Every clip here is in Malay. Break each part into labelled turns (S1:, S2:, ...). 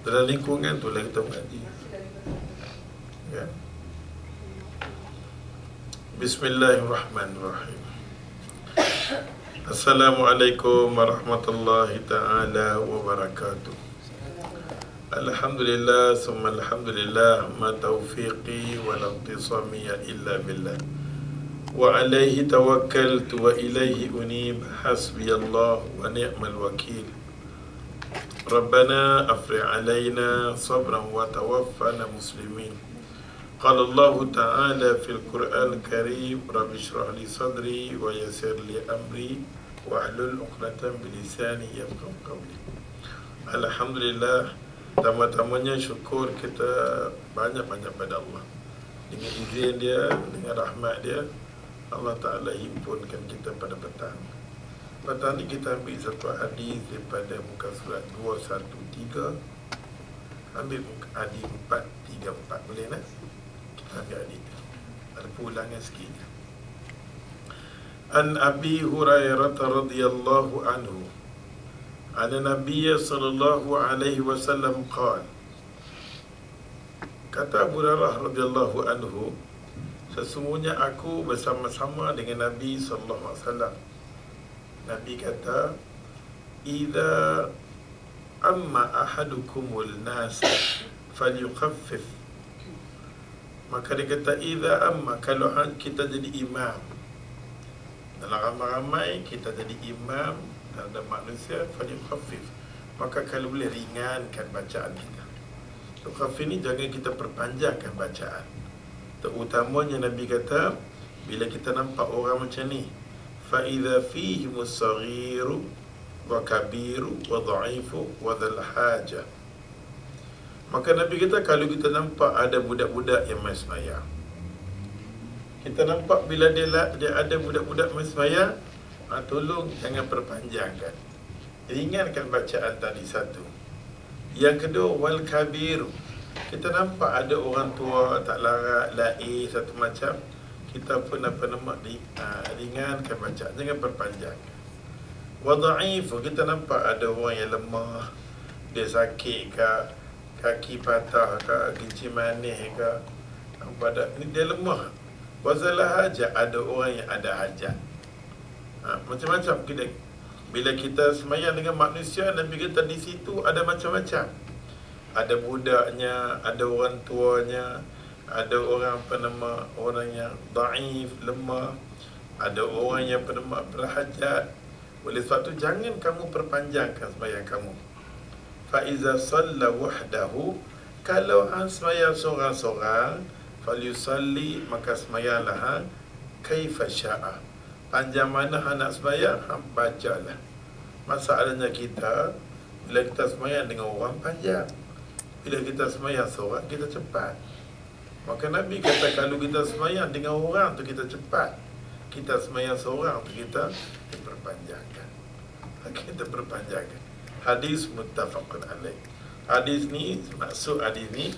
S1: dalam lingkungan tu lah kita mengaji, kan? Bismillahirrahmanirrahim. Assalamualaikum warahmatullahi ta'ala wabarakatuh. Alhamdulillah summa alhamdulillah, ma taufiqi wa laqtisamiya illa billah, wa alaihi tawakkaltu wa ilaihi unib, hasbiyallah wa ni'mal wakil. Rabbana afri'h alaina sabran wa tawaffana muslimin. Qala Allah Ta'ala fil Qur'an Karim, Rabbi shrah li sadri wa yassir li amri wahlul 'uqdatam min lisani yafqahu qawli. Alhamdulillah, pertama-tamanya syukur kita banyak-banyak pada Allah. Dengan izin dia, dengan rahmat dia, Allah Ta'ala himpunkan kita pada petang. Petang ni kita ambil satu hadis daripada muka surat 213. Ambil hadis 434, boleh tak? Kita ambil hadis tu, ada pulangan sikit. An Abi Hurairah radhiyallahu anhu anna Nabiy sallallahu alaihi wasallam qala, kata Abu Hurairah radhiyallahu anhu, sesungguhnya aku bersama-sama dengan Nabi sallallahu alaihi wasallam. Nabi kata, idza amma ahadukumul nas falyukhaffif. Maka dia kata, idza amma, kalau kita jadi imam dalam ramai-ramai, kita jadi imam terhadap manusia, falyukhaffif, maka kalau boleh ringankan bacaan kita. Khaffif ni jangan kita perpanjangkan bacaan. Terutamanya Nabi kata, bila kita nampak orang macam ni, fa idza fihi musaghiru wa kabiru wa dha'ifu wa dhal haja. Maka Nabi kata, kalau kita nampak ada budak-budak yang main sembahyang, kita nampak bila dia ada budak-budak main sembahyang, tolong jangan perpanjangkan, ringankan bacaan tadi satu. Yang kedua, wal kabiru, kita nampak ada orang tua tak larat, lain satu macam, kita pun ringankan bacaan, jangan perpanjangkan. Wa dha'ifu, kita nampak ada orang yang lemah, dia sakit ke, kaki patah ke, kencing manis ke, dia lemah. Wazalah hajat, ada orang yang ada hajat. Macam-macam kita. Bila kita semayang dengan manusia, Nabi kata di situ ada macam-macam. Ada budaknya, ada orang tuanya, ada orang orang yang dhaif, lemah, ada orang yang berhajat. Oleh sebab tu jangan kamu perpanjangkan sembahyang kamu. Fa iza shalla wahdahu, kalau hang sembahyang seorang-seorang, falyusalli, maka sembahyanglah hang kaifa syaa, panjang mana hang nak sembahyang, hang bacalah. Masalahnya kita, bila kita sembahyang dengan orang panjang, bila kita sembahyang seorang kita cepat. Maka Nabi kata, kalau kita sembahyang dengan orang tu kita cepat, kita sembahyang seorang tu kita perpanjangkan. Kita perpanjangkan. Hadis muttafaqun alaih. Hadis ni, maksud hadis ni,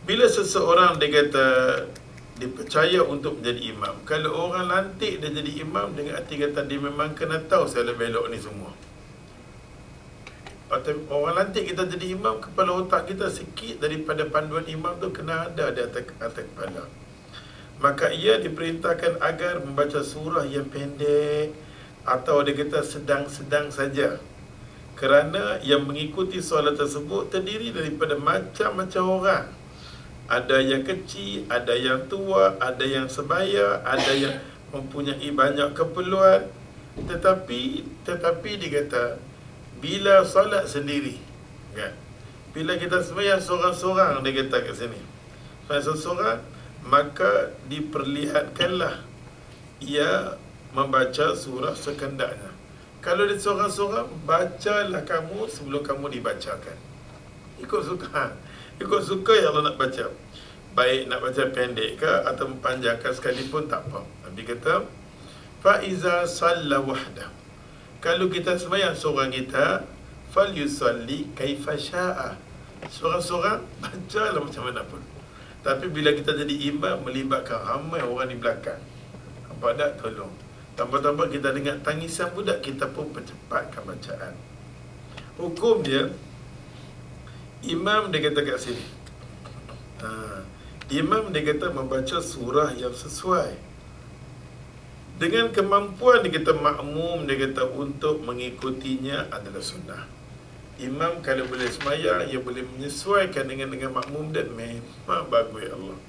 S1: bila seseorang dia kata dipercaya untuk menjadi imam, kalau orang lantik dia jadi imam, dengan arti kata dia memang kena tahu saya belok ni semua. Atau orang lantik kita jadi imam, kepala otak kita sikit daripada panduan imam tu kena ada di atas kepala. Maka ia diperintahkan agar membaca surah yang pendek, atau dia kata sedang-sedang saja, kerana yang mengikuti solat tersebut terdiri daripada macam-macam orang. Ada yang kecil, ada yang tua, ada yang sebaya, ada yang mempunyai banyak keperluan. Tetapi dia kata, bila solat sendiri, kan? Bila kita sembahyang seorang-seorang, dia kata kat sini, seorang-seorang, maka diperlihatkanlah ia membaca surah sekendaknya. Kalau dia seorang-seorang, bacalah kamu sebelum kamu dibacakan. Ikut suka yang Allah nak baca. Baik nak baca pendek ke atau mempanjangkan sekalipun tak apa. Nabi kata, fa iza shalla wahdah, kalau kita sembahyang seorang kita, falyusalli kaifa syaa, seorang-seorang bacalah macam mana pun. Tapi bila kita jadi imam, melibatkan ramai orang di belakang, nampak tak? Tolong. Tambah-tambah kita dengar tangisan budak, kita pun percepatkan bacaan. Hukum dia, Imam dia kata kat sini, imam dia kata membaca surah yang sesuai dengan kemampuan dia kata makmum, dia kata untuk mengikutinya adalah sunnah. Imam kalau boleh semayang, ia boleh menyesuaikan dengan makmum, dan memang bagus ya Allah.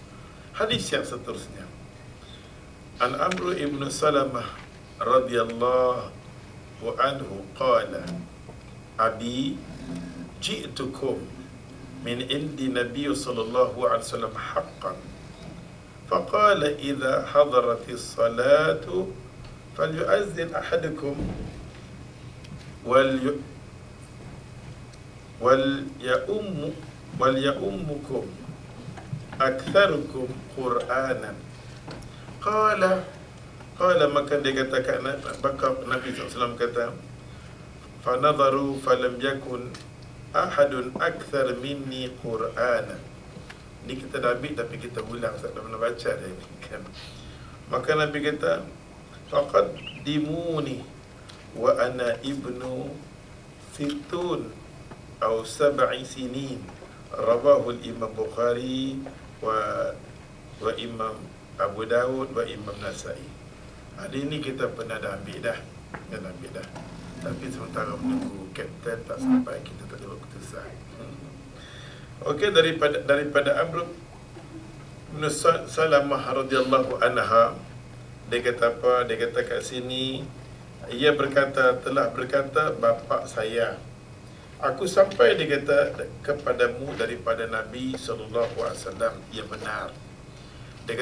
S1: Hadis yang seterusnya, An Amr ibn Salamah radhiyallahu anhu qala, Abi ji'tukum min indi Nabi sallallahu alaihi wasallam haqqan, faqala idza hadaratis salatu falyu'azzin ahadukum وليؤمكم أكثركم قرآنا. قال maka dia katakan, Nabi SAW kata, فنظروا فلم يكن أحد أكثر مني قرآنا. Ini kita dah ambil tapi kita ulang, tak pernah baca dah ini kan. Maka Nabi kata, faqaddimuni wa ana ibnu situn atau 7 sinin, rawahu Imam Bukhari wa Imam Abu Dawud wa Imam Nasai. Hari ini kita pernah dah ambil dah, tapi sementara menunggu kapten tak sampai, kita tak ada waktu sah. Okey, daripada Amr bin Salamah radhiyallahu anha, dia kata apa? Dia kata kat sini, ia berkata, telah berkata bapa saya, aku sampai, dia kata, kepadamu daripada Nabi SAW, ia benar. Dia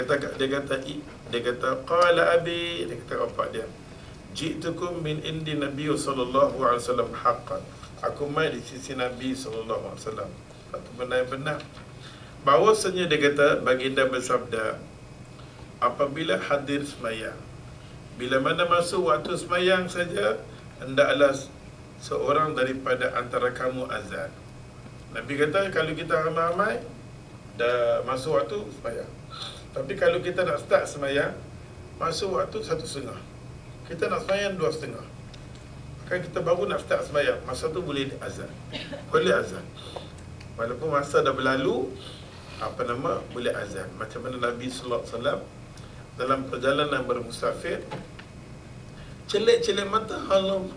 S1: kata qala abi, dia kata bapak dia, ji'tukum min indi Nabi SAW haqqan, aku mai di sisi Nabi SAW, satu benda yang benar. Bahawasanya dia kata, baginda bersabda, apabila hadir semayang, bila mana masuk waktu semayang saja, hendaklah seorang daripada antara kamu azan. Nabi kata kalau kita ramai-ramai dah masuk waktu semayang. Tapi kalau kita nak start semayang, masuk waktu 1:30, kita nak semayang 2:30, kan kita baru nak start semayang, masa tu boleh azan. Boleh azan walaupun masa dah berlalu, boleh azan. Macam mana Nabi sallallahu alaihi wasallam dalam perjalanan bermusafir, celek-celek mata, Allah,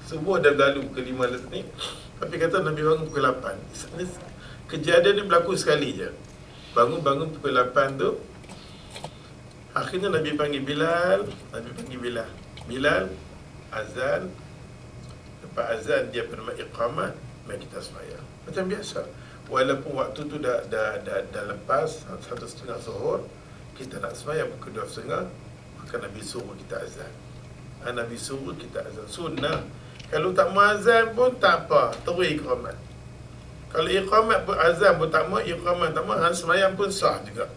S1: subuh dah berlalu pukul 5 ni, tapi kata Nabi bangun pukul 8. Kejadian ni berlaku sekali je. Bangun pukul 8 tu, akhirnya Nabi panggil Bilal. Bilal azan. Lepas azan dia bernama iqamat, mari kita sembahyang macam biasa. Walaupun waktu tu dah lepas 1:30 zuhur, kita nak sembahyang pukul 2:30, maka Nabi suruh kita azan. Nabi suruh kita azan sunnah. Kalau tak mau azan pun tak apa, terus iqamat. Kalau iqamat pun azan pun tak mau, iqamat tak mau, sembahyang pun sah juga.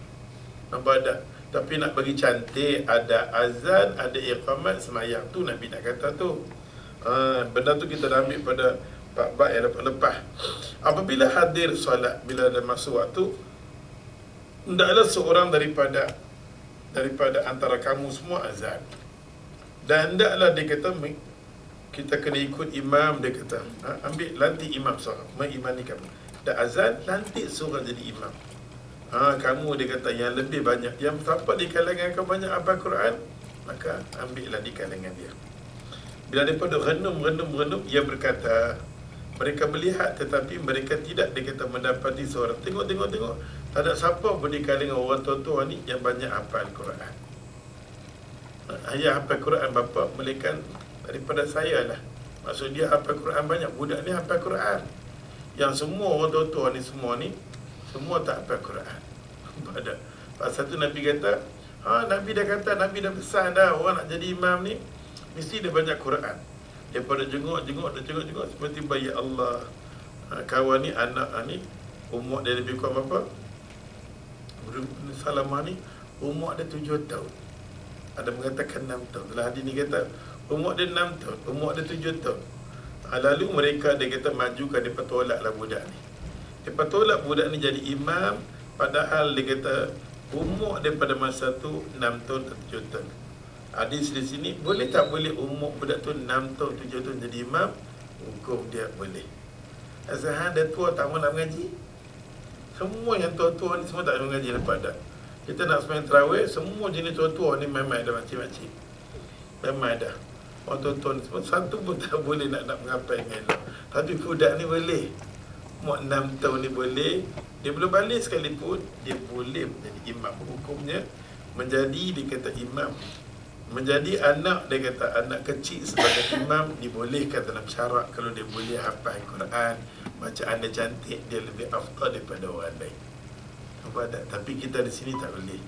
S1: Nampak tak? Tapi nak bagi cantik, ada azan, ada iqamat, sembahyang. Tu Nabi nak kata tu. Benda tu kita dah ambil pada bab yang lepas. Apabila hadir solat, bila dah masuk waktu, hendaklah seorang daripada antara kamu semua azan. Dan hendaklah dia kata, kita kena ikut imam, dia kata, ambil lantik imam seorang, mengimani kamu. Dah azan, lantik seorang jadi imam. Kamu, dia kata, yang lebih banyak, yang siapa di kalangan kau banyak hafal Quran, maka ambillah di kalangan dia. Bila daripada renum, ia berkata, mereka melihat tetapi mereka tidak, dia kata, mendapati seorang. Tengok, tak ada siapa pun di kalangan orang tua-tua ni yang banyak hafal Quran. Ayah hafal Quran bapa, melainkan daripada saya lah. Maksud dia hafal Quran banyak, budak ni hafal Quran. Yang semua orang tua-tua ni semua tak hafal Quran. Pada pasal tu Nabi kata, Nabi dah kata, Nabi dah pesan dah, orang nak jadi imam ni mesti dia banyak Quran. Daripada jenguk, tiba-tiba, ya Allah, kawan ni, anak ni, umur dia lebih kurang berapa? Salamah ni umur dia 7 tahun. Ada mengatakan 6 tahun. Dalam hadis ni kata umur dia 6 tahun, umur dia 7 tahun. Lalu mereka, dia kata, majukan, dia tolaklah budak ni. Dia tolak budak ni jadi imam, padahal dia kata umur daripada masa tu 6 tahun atau 7 tahun. Hadis di sini, boleh tak boleh umur budak tu 6 tahun, 7 tahun jadi imam? Hukum dia boleh. Asal hang dah tua tak mau nak mengaji. Semua yang tua-tua ni semua tak mau mengaji lepas dah. Kita nak sembahyang tarawih, semua jenis tua-tua ni memang dah makcik-makcik. Memang dah. Orang tua-tua ni semua, satu pun tak boleh nak mengapai dengan elok. Tapi budak ni boleh. Umur 6 tahun ni boleh. Dia belum balik sekalipun, dia boleh menjadi imam. Hukumnya, menjadi dia kata imam. Menjadi anak, dia kata anak kecil sebagai imam, dibolehkan dalam syarat kalau dia boleh hafal Quran, bacaan dia cantik, dia lebih afdal daripada orang lain. Tapi kita di sini tak boleh.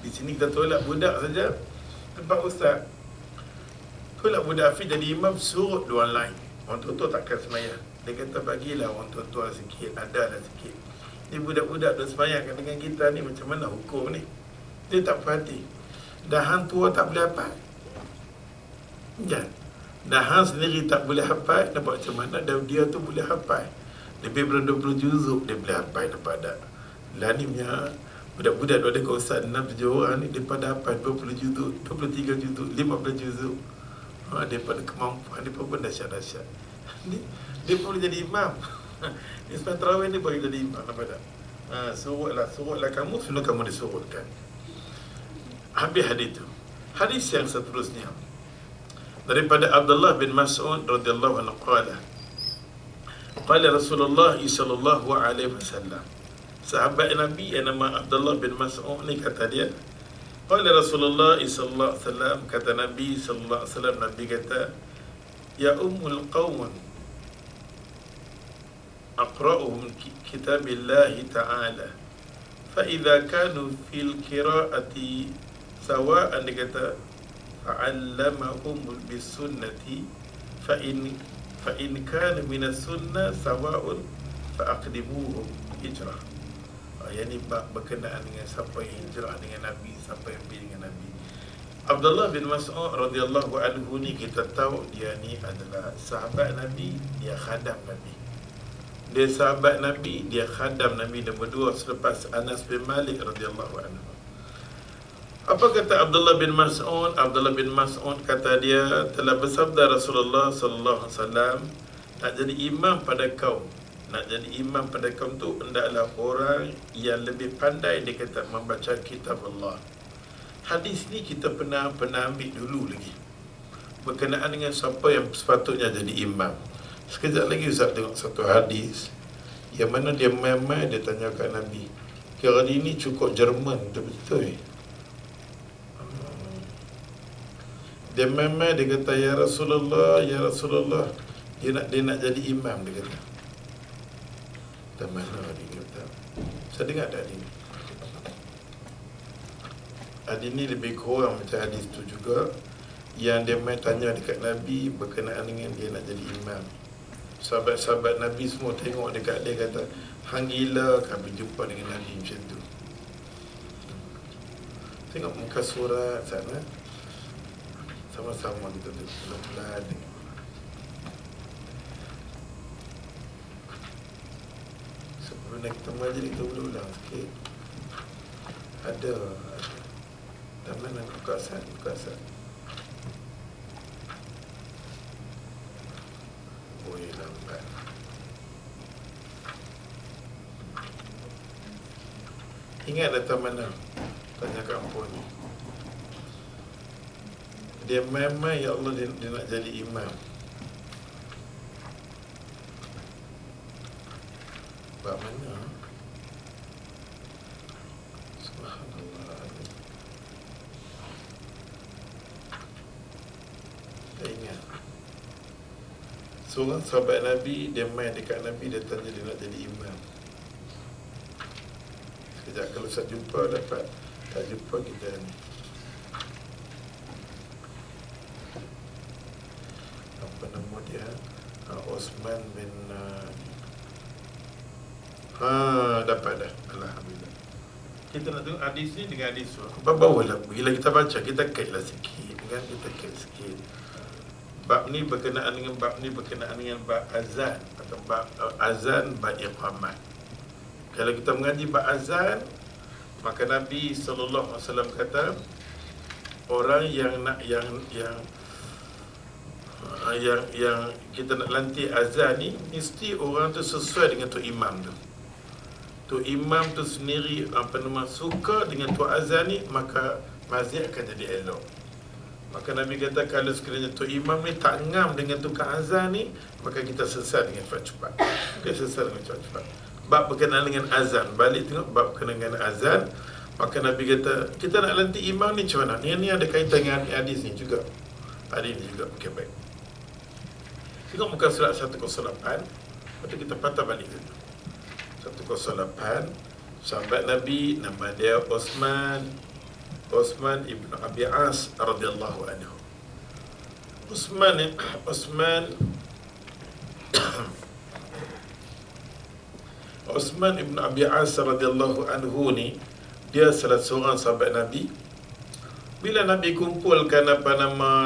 S1: Di sini kita tolak budak saja. Tempat ustaz tolak budak Hafiz jadi imam, surut dua lain. Orang tua takkan semayang. Dia kata bagilah orang tua sikit, adalah sikit. Ni budak-budak dah semayang dengan kita ni, macam mana hukum ni? Dia tak perhati. Dah hang tua tak boleh hafal. Jangan. Dah hang sendiri tak boleh hafal, nampak macam mana? Dan dia tu boleh hafal. Lebih daripada 20 juzuk dia boleh hafal, nampak tak? Lah ni punya budak-budak ada kat ustaz 6-7 orang ni, daripada hafal 20 juzuk, 23 juzuk, 15 juzuk. Daripada kemampuan dia pun dahsyat-dahsyat. Dia pun boleh jadi imam. Ni sebab tarawih ni boleh jadi imam, nampak tak? Surutlah kamu, sebelum kamu disurutkan. Habis hadis itu. Hadis yang seterusnya daripada Abdullah bin Mas'ud radhiyallahu anhu qala Rasulullah sallallahu alaihi wasallam. Sahabat Nabi yang nama Abdullah bin Mas'ud ni kata dia, qala Rasulullah sallallahu alaihi wasallam, kata Nabi sallallahu alaihi wasallam, Nabi kata, ya ummul qaumun aqra'uhum kitabillahi ta'ala fa idza kanu fil qira'ati sawa'an, dia kata fa'allamahum bisunnati fa in kana minas sunnah sawa'un fa'aqdimuhum hijrah. Yang ni berkenaan dengan siapa yang hijrah dengan Nabi, siapa yang pergi dengan Nabi. Abdullah bin Mas'ud radhiyallahu anhu ni kita tahu dia ni adalah sahabat Nabi, dia khadam Nabi. Dia sahabat Nabi, dia khadam Nabi, dan berdua selepas Anas bin Malik radhiyallahu anhu. Apa kata Abdullah bin Mas'ud? Abdullah bin Mas'ud kata dia telah bersabda Rasulullah sallallahu alaihi wasallam, nak jadi imam pada kaum, nak jadi imam pada kaum tu hendaklah orang yang lebih pandai, dia kata, membaca kitab Allah. Hadis ni kita pernah ambil dulu lagi, berkenaan dengan siapa yang sepatutnya jadi imam. Sekejap lagi Ustaz tengok satu hadis yang mana dia memang dia tanya kat Nabi, kira ini cukup Jerman, betul-betul. Dia memang dia kata, ya Rasulullah, dia nak jadi imam, dia kata. Dan mana dia kata, saya dengar tak hadis ni? Hadis ni lebih kurang macam hadis tu juga, yang dia main tanya dekat Nabi berkenaan dengan dia nak jadi imam. Sahabat-sahabat Nabi semua tengok dekat dia, kata, hang gila kan berjumpa dengan Nabi macam tu. Tengok muka surat sana, sama-sama kita tengok pelan-pelan. Sebelum kita mengaji, kita ulang sikit. Ada dan mana buka asal. Boleh lambat. Ingat datang mana? Tanya kampung ni. Dia memang, ya Allah, dia nak jadi imam. Bab mana? Subhanallah. Tak ingat. Seorang sahabat Nabi, dia main dekat Nabi, dia tanya dia nak jadi imam. Sekejap, kalau saya jumpa dapat, tak jumpa kita ni. Apa nama dia? Osman bin dapat dah. Alhamdulillah. Kita nak tengok hadis ni dengan hadis tu. Bawa-bawa lah. Bila kita baca, kita kaitlah sikit kan? Kita kait sikit. Bab ni berkenaan dengan bab azan, atau bab azan, bab iqamat. Kalau kita mengaji bab azan, maka Nabi sallallahu alaihi wasallam kata, orang yang nak yang yang kita nak lantik azan ni, mesti orang tu sesuai dengan tu imam tu. Tu imam tu sendiri suka dengan tu azan ni, maka masjid akan jadi elok. Maka Nabi kata kalau sekiranya tu imam ni tak ngam dengan tukang azan ni, maka kita selesai dengan cepat-cepat. Kita selesai dengan cepat-cepat. Bab berkenaan dengan azan, balik tengok bab berkenaan dengan azan. Maka Nabi kata, kita nak lantik imam ni macam mana? Ni ada kaitan dengan hadis ni juga. Hadis ni juga. Okey, baik. Tengok muka surat 108. Lepas tu kita patah balik dulu. 108. Sahabat Nabi, nama dia Osman ibn Abi As radhiyallahu anhu. Osman ibn Abi As radhiyallahu anhu ni, dia salah seorang sahabat Nabi. Bila Nabi kumpulkan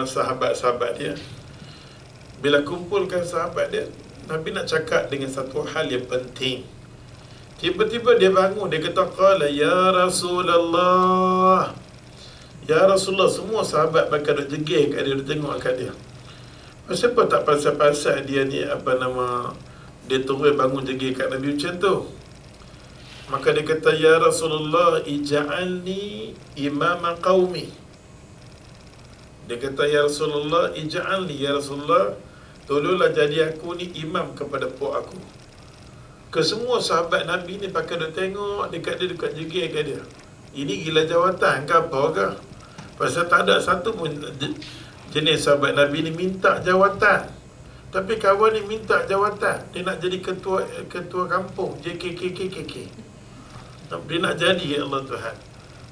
S1: sahabat-sahabat dia, bila kumpulkan sahabat dia, Nabi nak cakap dengan satu hal yang penting. Tiba-tiba dia bangun, dia kata, qala ya Rasulullah. Ya Rasulullah, semua sahabat bakal duk jegih kat dia, duk tengok kat dia. Pasal apa tak pasal-pasal dia ni dia terus bangun jegih kat Nabi macam tu. Maka dia kata, ya Rasulullah, ij'alni imama qaumi. Dia kata, ya Rasulullah, ij'alni, ya Rasulullah, tolonglah jadi aku ni imam kepada puak aku. Kesemua sahabat Nabi ni pakai duk tengok dekat dia, dekat jegih kat dia. Ini gila jawatan ke apa ke? Pasal tak ada satu pun jenis sahabat Nabi ni minta jawatan. Tapi kawan ni minta jawatan. Dia nak jadi ketua kampung, JKKKKK. Dia nak jadi, ya Allah Tuhan.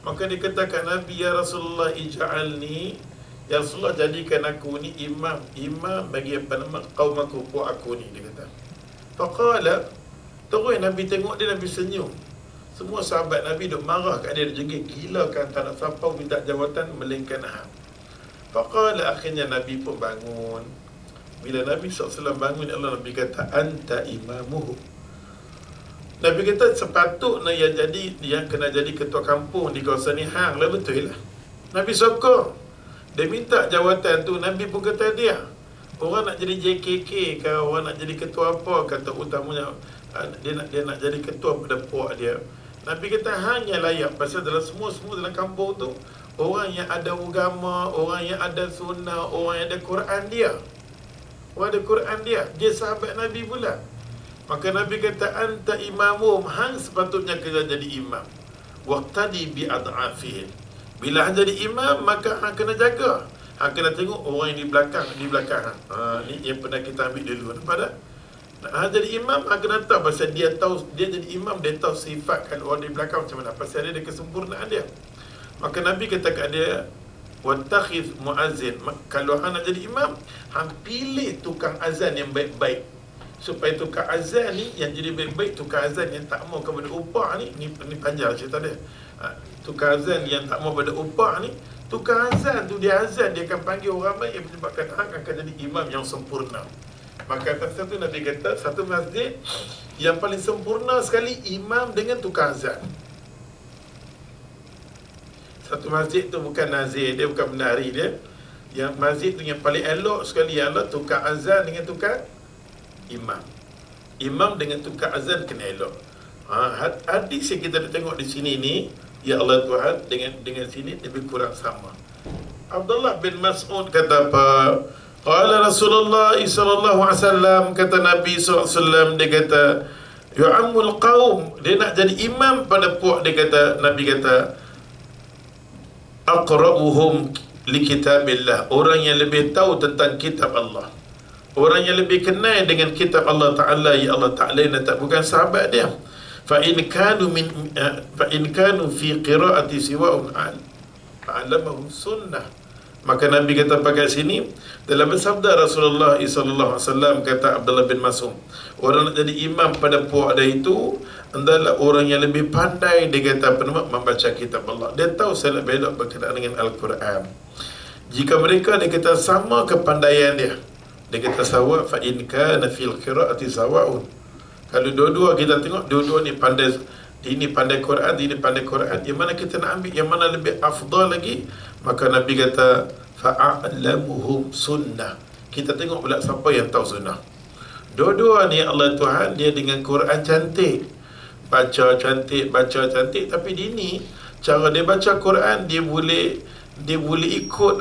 S1: Maka dia katakan Nabi, ya Rasulullah, ij'alni, ya Rasulullah, jadikan aku ni imam bagi kaum aku, puak aku ni, dia kata. Faqala, terus Nabi tengok dia, Nabi senyum. Semua sahabat Nabi duk marah kat dia, jegik, gila kan, tak nak sampau minta jawatan, melainkan hang. Faqala, akhirnya Nabi pun bangun. Bila Nabi SAW bangun, Allah Nabi kata, anta imamuhu. Nabi kata sepatutnya yang kena jadi ketua kampung di kawasan ni hang lah, betul lah. Nabi sokong. Dia minta jawatan tu, Nabi pun kata dia. Orang nak jadi JKK ke, orang nak jadi ketua apa, kata utamanya dia nak jadi ketua pada puak dia. Nabi kata hang yang layak, pasal dalam semua dalam kampung tu, orang yang ada agama, orang yang ada sunnah, orang yang ada Quran dia. Orang ada Quran dia sahabat Nabi pula. Maka Nabi kata, anta imamum, hang sepatutnya kena jadi imam. Waqtadi bi ad'afihim. Bila hang jadi imam, maka hang kena jaga. Hang kena tengok orang yang di belakang hang. Ni yang pernah kita ambil dulu. Nampak tak? Hang jadi imam, hang kena tahu. Pasal dia jadi imam, dia tahu sifat kan orang di belakang macam mana. Pasal dia ada kesempurnaan dia. Maka Nabi kata kat dia, wattakhidh muazzin. Kalau hang nak jadi imam, hang pilih tukang azan yang baik-baik. Supaya tukang azan ni yang jadi baik-baik, tukang azan yang tak mau kepada upah ni panjang cerita dia. Tukang azan yang tak mau pada upah ni, tukang azan tu dia akan panggil orang ramai yang menyebabkan hang akan jadi imam yang sempurna. Maka atas satu Nabi kata, satu masjid yang paling sempurna sekali imam dengan tukang azan. Satu masjid tu bukan nazir, dia bukan menari dia. Yang masjid tu yang paling elok sekali ialah tukang azan dengan tukang imam. Imam dengan tukang azan kena elok. Hadis yang kita tengok di sini ni, ya Allah Tuhan, dengan sini lebih kurang sama. Abdullah bin Mas'ud kata apa? Qala Rasulullah sallallahu alaihi wasallam, kata Nabi sallallahu alaihi wasallam, dia kata, yu'ammul qaum, dia nak jadi imam pada puak, dia kata, Nabi kata, aqra'uhum li kitabillah, orang yang lebih tahu tentang kitab Allah, orang yang lebih kenal dengan kitab Allah Ta'ala, ya Allah Ta'ala tak bukan sahabat dia. Fa in kanu fi qira'ati siwa'un a'lamahum sunnah. Maka Nabi kata pakai sini, dalam bersabda Rasulullah SAW, kata Abdullah bin Mas'ud, orang nak jadi imam pada puak dia itu adalah orang yang lebih pandai, dia kata membaca kitab Allah. Dia tahu selak belok berkenaan dengan Al-Quran. Jika mereka, dia kata, sama kepandaian dia, dia kata sawa, fa in kana fil qira'ati sawa'un. Kalau dua-dua kita tengok, dua-dua ni pandai, ini pandai Quran, ini pandai Quran, yang mana kita nak ambil, yang mana lebih afdal lagi? Maka Nabi kata, fa'alamuhum sunnah, Kita tengok pula siapa yang tahu sunnah. Dua-dua ni Allah Tuhan dia dengan Quran cantik, baca cantik, tapi ini cara dia baca Quran, dia boleh ikut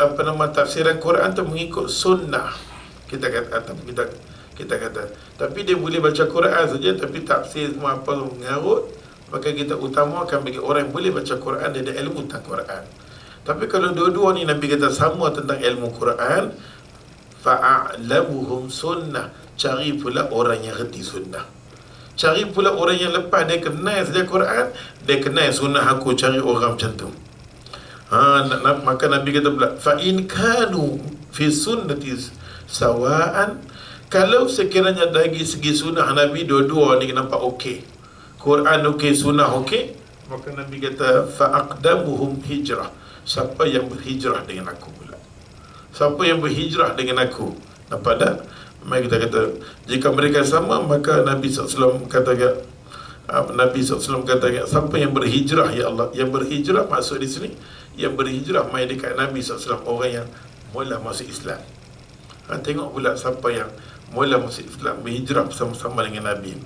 S1: tafsiran Quran tu mengikut sunnah. Kita kata tapi dia boleh baca Quran saja, tapi tafsir semua apa mengarut. Maka kita utamakan bagi orang yang boleh baca Quran, dia ada ilmu tentang Quran. Tapi kalau dua-dua ni Nabi kata sama tentang ilmu Quran, fa'alamuhum sunnah, cari pula orang yang reti sunnah. Cari pula orang yang lepas dia kenal saja Quran, dia kenal sunnah aku, cari orang macam tu. Maka Nabi kata pula, fa in kanu fi sunnati sawaan, kalau sekiranya dari segi sunnah Nabi dua-dua ni nampak okey, Quran okey, sunnah okey, maka Nabi kata fa aqdamuhum hijrah, siapa yang berhijrah dengan aku pula. Siapa yang berhijrah dengan aku. Nampak tak? Mari kita kata, jika mereka sama, maka Nabi SAW kata, siapa yang berhijrah, ya Allah. Yang berhijrah maksud di sini, yang berhijrah mai dekat Nabi SAW, orang yang mula masuk Islam. Tengok pula siapa yang mula masuk Islam, berhijrah bersama-sama dengan Nabi.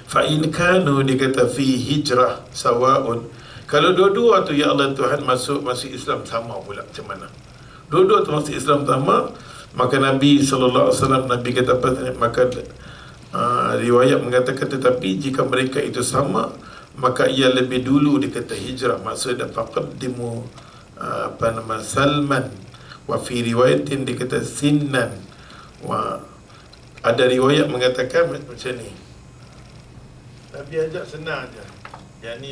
S1: Fa in kanu, dia kata fi hijrah sawaun. Kalau dua-dua tu ya Allah Tuhan masuk Islam sama pula, macam mana? Dua-dua tu masuk Islam sama, maka Nabi SAW, Nabi kata apa? Maka riwayat mengatakan, tetapi jika mereka itu sama, maka ia lebih dulu dikata hijrah. Maksudnya faqaddimu Salman, wa fi riwayatin dikata sinnan. Ada riwayat mengatakan macam ni. Nabi ajak senang aja. Yang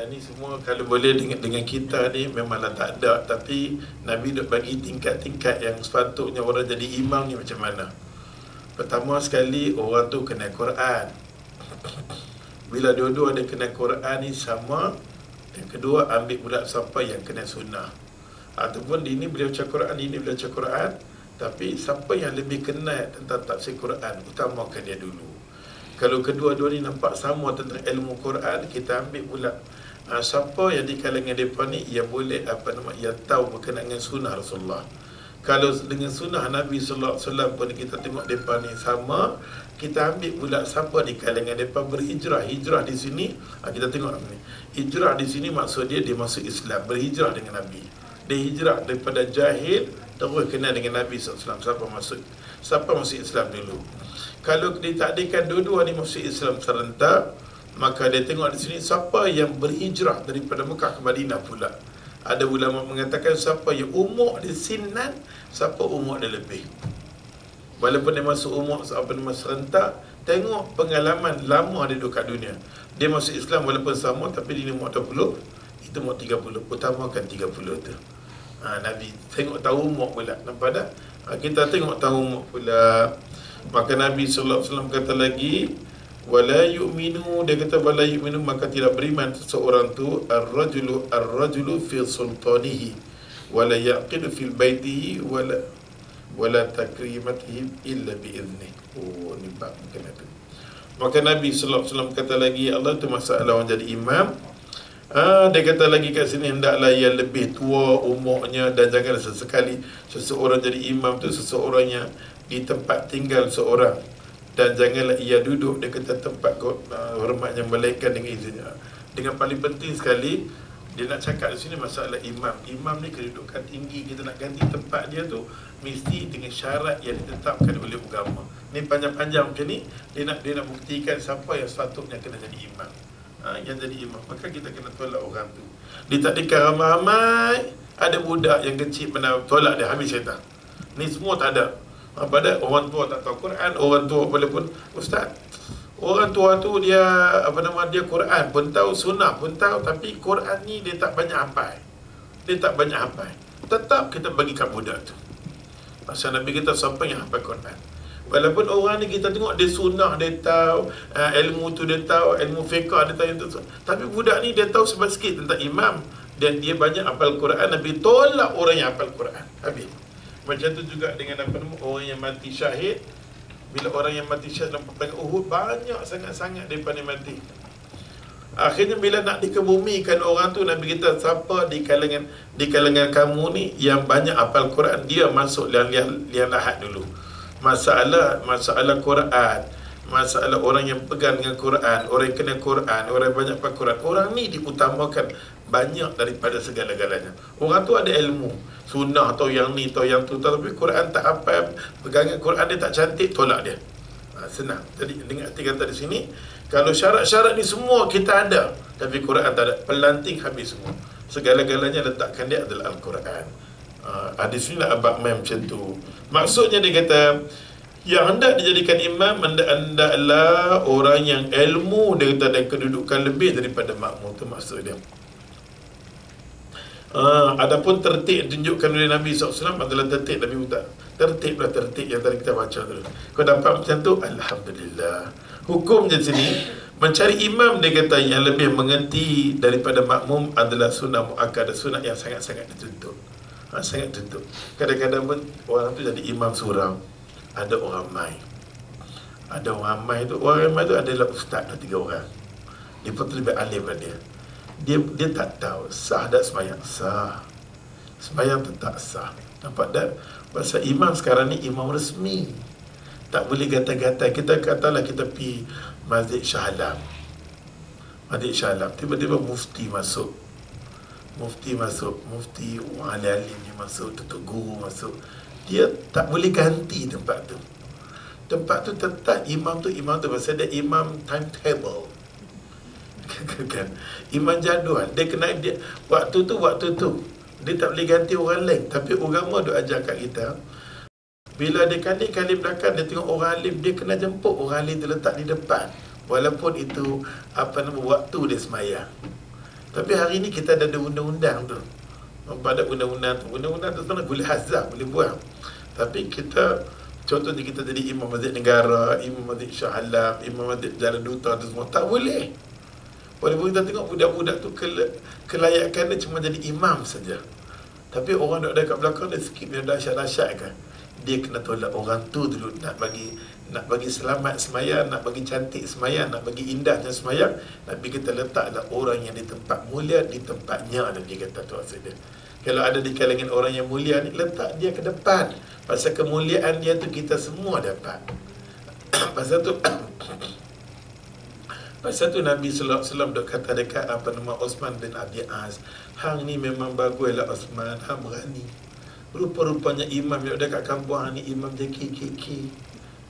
S1: ni semua kalau boleh dengan kita ni memanglah tak ada, tapi Nabi duk bagi tingkat-tingkat yang sepatutnya orang jadi imam ni macam mana. Pertama sekali, orang tu kena Quran. Bila dua-dua dia kena Quran ni sama. Yang kedua, ambil pula siapa yang kena sunnah. Ataupun ini beliau baca Quran, ini beliau baca Quran, tapi siapa yang lebih kenal tentang tafsir Quran, utamakan dia dulu. Kalau kedua-dua ni nampak sama tentang ilmu Quran, kita ambil pula siapa yang di kalangan mereka ni yang boleh yang tahu berkenaan dengan sunnah Rasulullah. Kalau dengan sunnah Nabi sallallahu alaihi wasallam pun kita tengok mereka ni sama, kita ambil pula siapa di kalangan mereka berhijrah. Hijrah di sini kita tengok ni. Hijrah di sini maksud dia masuk Islam, berhijrah dengan Nabi. Dia hijrah daripada jahil terus kenal dengan Nabi sallallahu alaihi wasallam. Siapa masuk Islam dulu? Kalau ditakdirkan dua-dua ni masuk Islam serentak, maka dia tengok di sini siapa yang berhijrah daripada Mekah ke Madinah pula. Ada ulama mengatakan siapa yang umur dia sinan, siapa umur dia lebih. Walaupun dia masuk umur serentak, tengok pengalaman lama dia duduk kat dunia. Dia masuk Islam walaupun sama, tapi dia umur 20, itu umur 30. Utamakan 30 tu. Nabi tengok tahu umur pula. Nampak tak? Kita tengok tahu umur pula. Maka Nabi SAW kata lagi, wala yu'minu, dia kata wala yu'minu, maka tidak beriman seseorang tu ar-rajulu fi sultanihi wala yaqidu fil baitihi wala takrimatihi illa bi'idhnih. Ni bab kena tu. Maka Nabi SAW kata lagi, Allah tu masalah orang jadi imam. Dia kata lagi kat sini, hendaklah yang lebih tua umurnya, dan jangan sesekali seseorang jadi imam tu seseorang yang di tempat tinggal seorang, dan janganlah ia duduk dia kata tempat hormat yang malaikat dengan izinnya. Dengan paling penting sekali dia nak cakap di sini masalah imam. Imam ni kedudukan tinggi, kita nak ganti tempat dia tu mesti dengan syarat yang ditetapkan oleh agama. Ni panjang-panjang macam ni, dia nak buktikan siapa yang sepatutnya kena jadi imam. Yang jadi imam, maka kita kena tolak orang tu. Ditakdirkan ramai-ramai, ada budak yang kecil pernah tolak dia, habis syaitan. Ni semua tak ada. Pada orang tua tak tahu Quran, orang tua walaupun ustaz, orang tua tu dia dia Quran pun tahu, sunnah pun tahu, tapi Quran ni dia tak banyak hafal. Tetap kita bagikan budak tu. Pasal Nabi kita sampai yang hafal Quran. Walaupun orang ni kita tengok dia sunnah dia tahu, ilmu tu dia tahu, ilmu fiqh dia tahu yang tu. Tapi budak ni dia tahu sedikit tentang imam, dan dia banyak hafal Quran. Nabi tolak orang yang hafal Quran. Habis. Macam tu juga dengan orang yang mati syahid. Bila orang yang mati syahid dalam peperangan Uhud, banyak sangat-sangat daripada mati. Akhirnya bila nak dikebumikan orang tu, Nabi kita, siapa di kalangan kamu ni yang banyak hafal Quran, dia masuk liang lahat dulu. Masalah Quran, masalah orang yang pegang dengan Quran, orang yang kena Quran, orang yang banyak hafal Quran, orang ni diutamakan banyak daripada segala-galanya. Orang tu ada ilmu sunnah atau yang ni atau yang tu, tapi Quran tak hafal, pegangan Quran dia tak cantik, tolak dia. Senang. Jadi dengan arti kata di sini, kalau syarat-syarat ni semua kita ada, tapi Quran tak ada, pelanting habis semua. Segala-galanya letakkan dia adalah Al-Quran. Di sini lah abang main macam tu. Maksudnya dia kata, yang hendak dijadikan imam hendaklah orang yang ilmu dia kata, dan kedudukan lebih daripada makmum. Itu maksud dia. Adapun tertib tunjukkan oleh Nabi SAW adalah tertib Nabi Muhammad. Tertib yang tadi kita baca dulu. Kau dapat macam tu, Alhamdulillah. Hukumnya sini, mencari imam dia kata yang lebih mengerti daripada makmum adalah sunnah mu'akkadah, sunnah yang sangat-sangat dituntut. Sangat dituntut. Kadang-kadang pun orang tu jadi imam surau, ada orang mai. Ada orang mai tu, adalah ustaz, ada 3 orang. Dia pun lebih alim pada dia. Dia tak tahu sah tak sembahyang. Sah. Sembahyang tetap sah. Nampak tak? Pasal imam sekarang ni imam resmi. Tak boleh gatal-gatal. Kita katalah kita pergi Masjid Shah Alam. Tiba-tiba mufti masuk. Mufti orang alim ni masuk, tutup guru masuk. Dia tak boleh ganti tempat tu. Tempat tu tetap imam tu. Pasal dia imam timetable. Kan? Imam jadual. Dia kena dia waktu tu dia tak boleh ganti orang lain. Tapi agama dia ajar kat kita, bila dia kali belakang, dia tengok orang alim, dia kena jemput orang alim, dia letak di depan, walaupun itu waktu dia semayang. Tapi hari ni kita ada undang-undang tu. Pada undang-undang tu sebenarnya boleh hazah, boleh buang. Tapi kita, contohnya kita jadi imam masjid negara, imam masjid Shah Alam, imam masjid Jalan Duta tu semua, tak boleh. Walaupun kita tengok budak-budak tu kelayakan dia cuma jadi imam saja. Tapi orang duduk dekat belakang dia skip, dia dahsyat-dahsyat kan. Dia kena tolak orang tu dulu, nak bagi selamat semayang, nak bagi cantik semayang, nak bagi indahnya semayang. Nabi kita letaklah orang yang di tempat mulia di tempatnya. Nabi kata tu maksud dia. Kalau ada di kalangan orang yang mulia ni, letak dia ke depan. Pasal kemuliaan dia tu kita semua dapat. Pasal tu Nabi sallallahu alaihi wasallam dok kata dekat Osman bin Abi Az, hang ni memang baguslah Osman, hang berani. Rupa-rupanya imam yang dekat kampung hang ni imam JKK.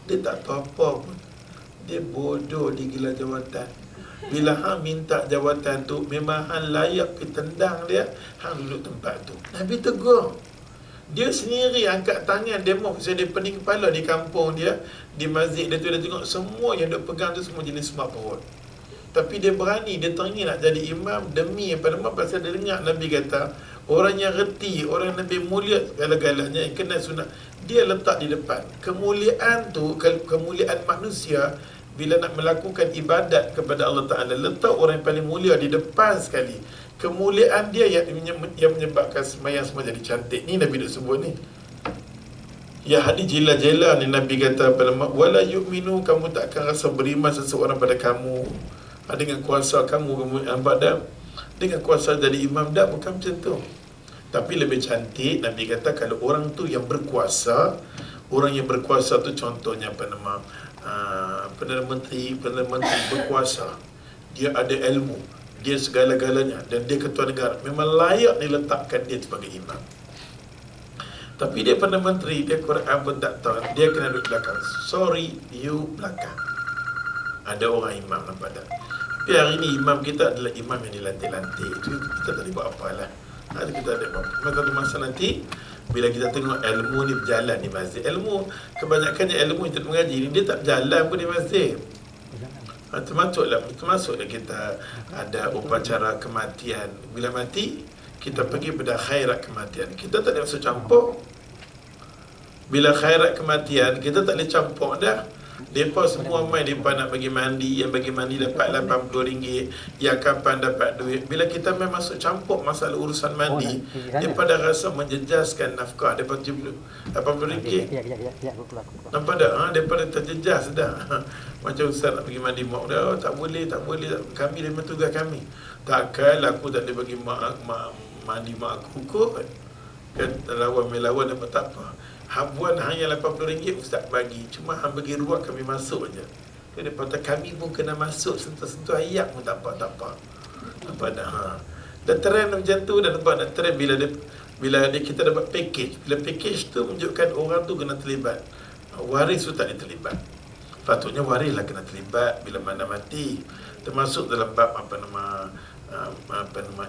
S1: Dia tak tahu apa pun. Dia bodoh, dia gila jawatan. Bila hang minta jawatan tu, memang hang layak pergi tendang dia, hang duduk tempat tu. Nabi tegur. Dia sendiri angkat tangan demo, pasal dia pening kepala di kampung dia, di masjid dia tu, dia tengok semua yang duk pegang tu semua jenis smart perut. Tapi dia berani, dia teringin nak jadi imam demi apa nama, pasal dia dengar Nabi kata, orang yang reti, orang yang lebih mulia segala-galanya yang kena sunat, dia letak di depan. Kemuliaan tu, kemuliaan manusia, bila nak melakukan ibadat kepada Allah Ta'ala, letak orang yang paling mulia di depan sekali. Kemuliaan dia yang menyebabkan sembahyang semua jadi cantik. Ni Nabi nak sebut ni. Ya hadis jela-jela ni Nabi kata pada wala yu'minu, kamu tak akan rasa beriman seseorang pada kamu dengan kuasa kamu badan, dengan kuasa jadi imam. Dah bukan macam tu. Tapi lebih cantik Nabi kata kalau orang tu yang berkuasa. Orang yang berkuasa tu contohnya Perdana Menteri berkuasa. Dia ada ilmu, dia segala-galanya, dan dia ketua negara, memang layak diletakkan dia sebagai imam. Tapi dia Perdana Menteri, dia Quran pun tak tahu, dia kena duduk belakang. Sorry, you belakang. Ada orang imam, nampak tak? Tapi hari ni imam kita adalah imam yang dilantik-lantik. Kita tak boleh buat apalah. Ada kita ada buat. Satu masa nanti, bila kita tengok ilmu ni berjalan di masjid, ilmu, kebanyakannya ilmu yang mengaji ni, dia tak berjalan pun di masjid. Termasuklah kita ada upacara kematian. Bila mati, kita pergi pada khairat kematian. Kita tak boleh masuk campur. Bila khairat kematian, kita tak boleh campur dah. Mereka semua mai, mereka nak bagi mandi. Yang bagi mandi dapat RM80, yang kapan dapat duit. Bila kita main masuk campur masalah urusan mandi, mereka dah rasa menjejaskan nafkah. Mereka RM80. Nampak tak? Mereka dah terjejas dah. Macam Ustaz nak pergi mandi mak dah, tak boleh. Kami memang tugas kami. Takkan aku tak boleh bagi mandi mak aku kot. Kan lawan melawan apa tak apa. Habuan hanya RM80 Ustaz bagi. Cuma hang bagi ruang kami masuk je. Dia kata kami pun kena masuk, sentuh-sentuh ayat pun tak apa. Nampak dah. Dan trend macam tu dah nampak dah trend bila kita dapat package. Bila package tu menunjukkan orang tu kena terlibat. Waris tu tak terlibat. Patutnya waris lah kena terlibat bila mana mati. Termasuk dalam bab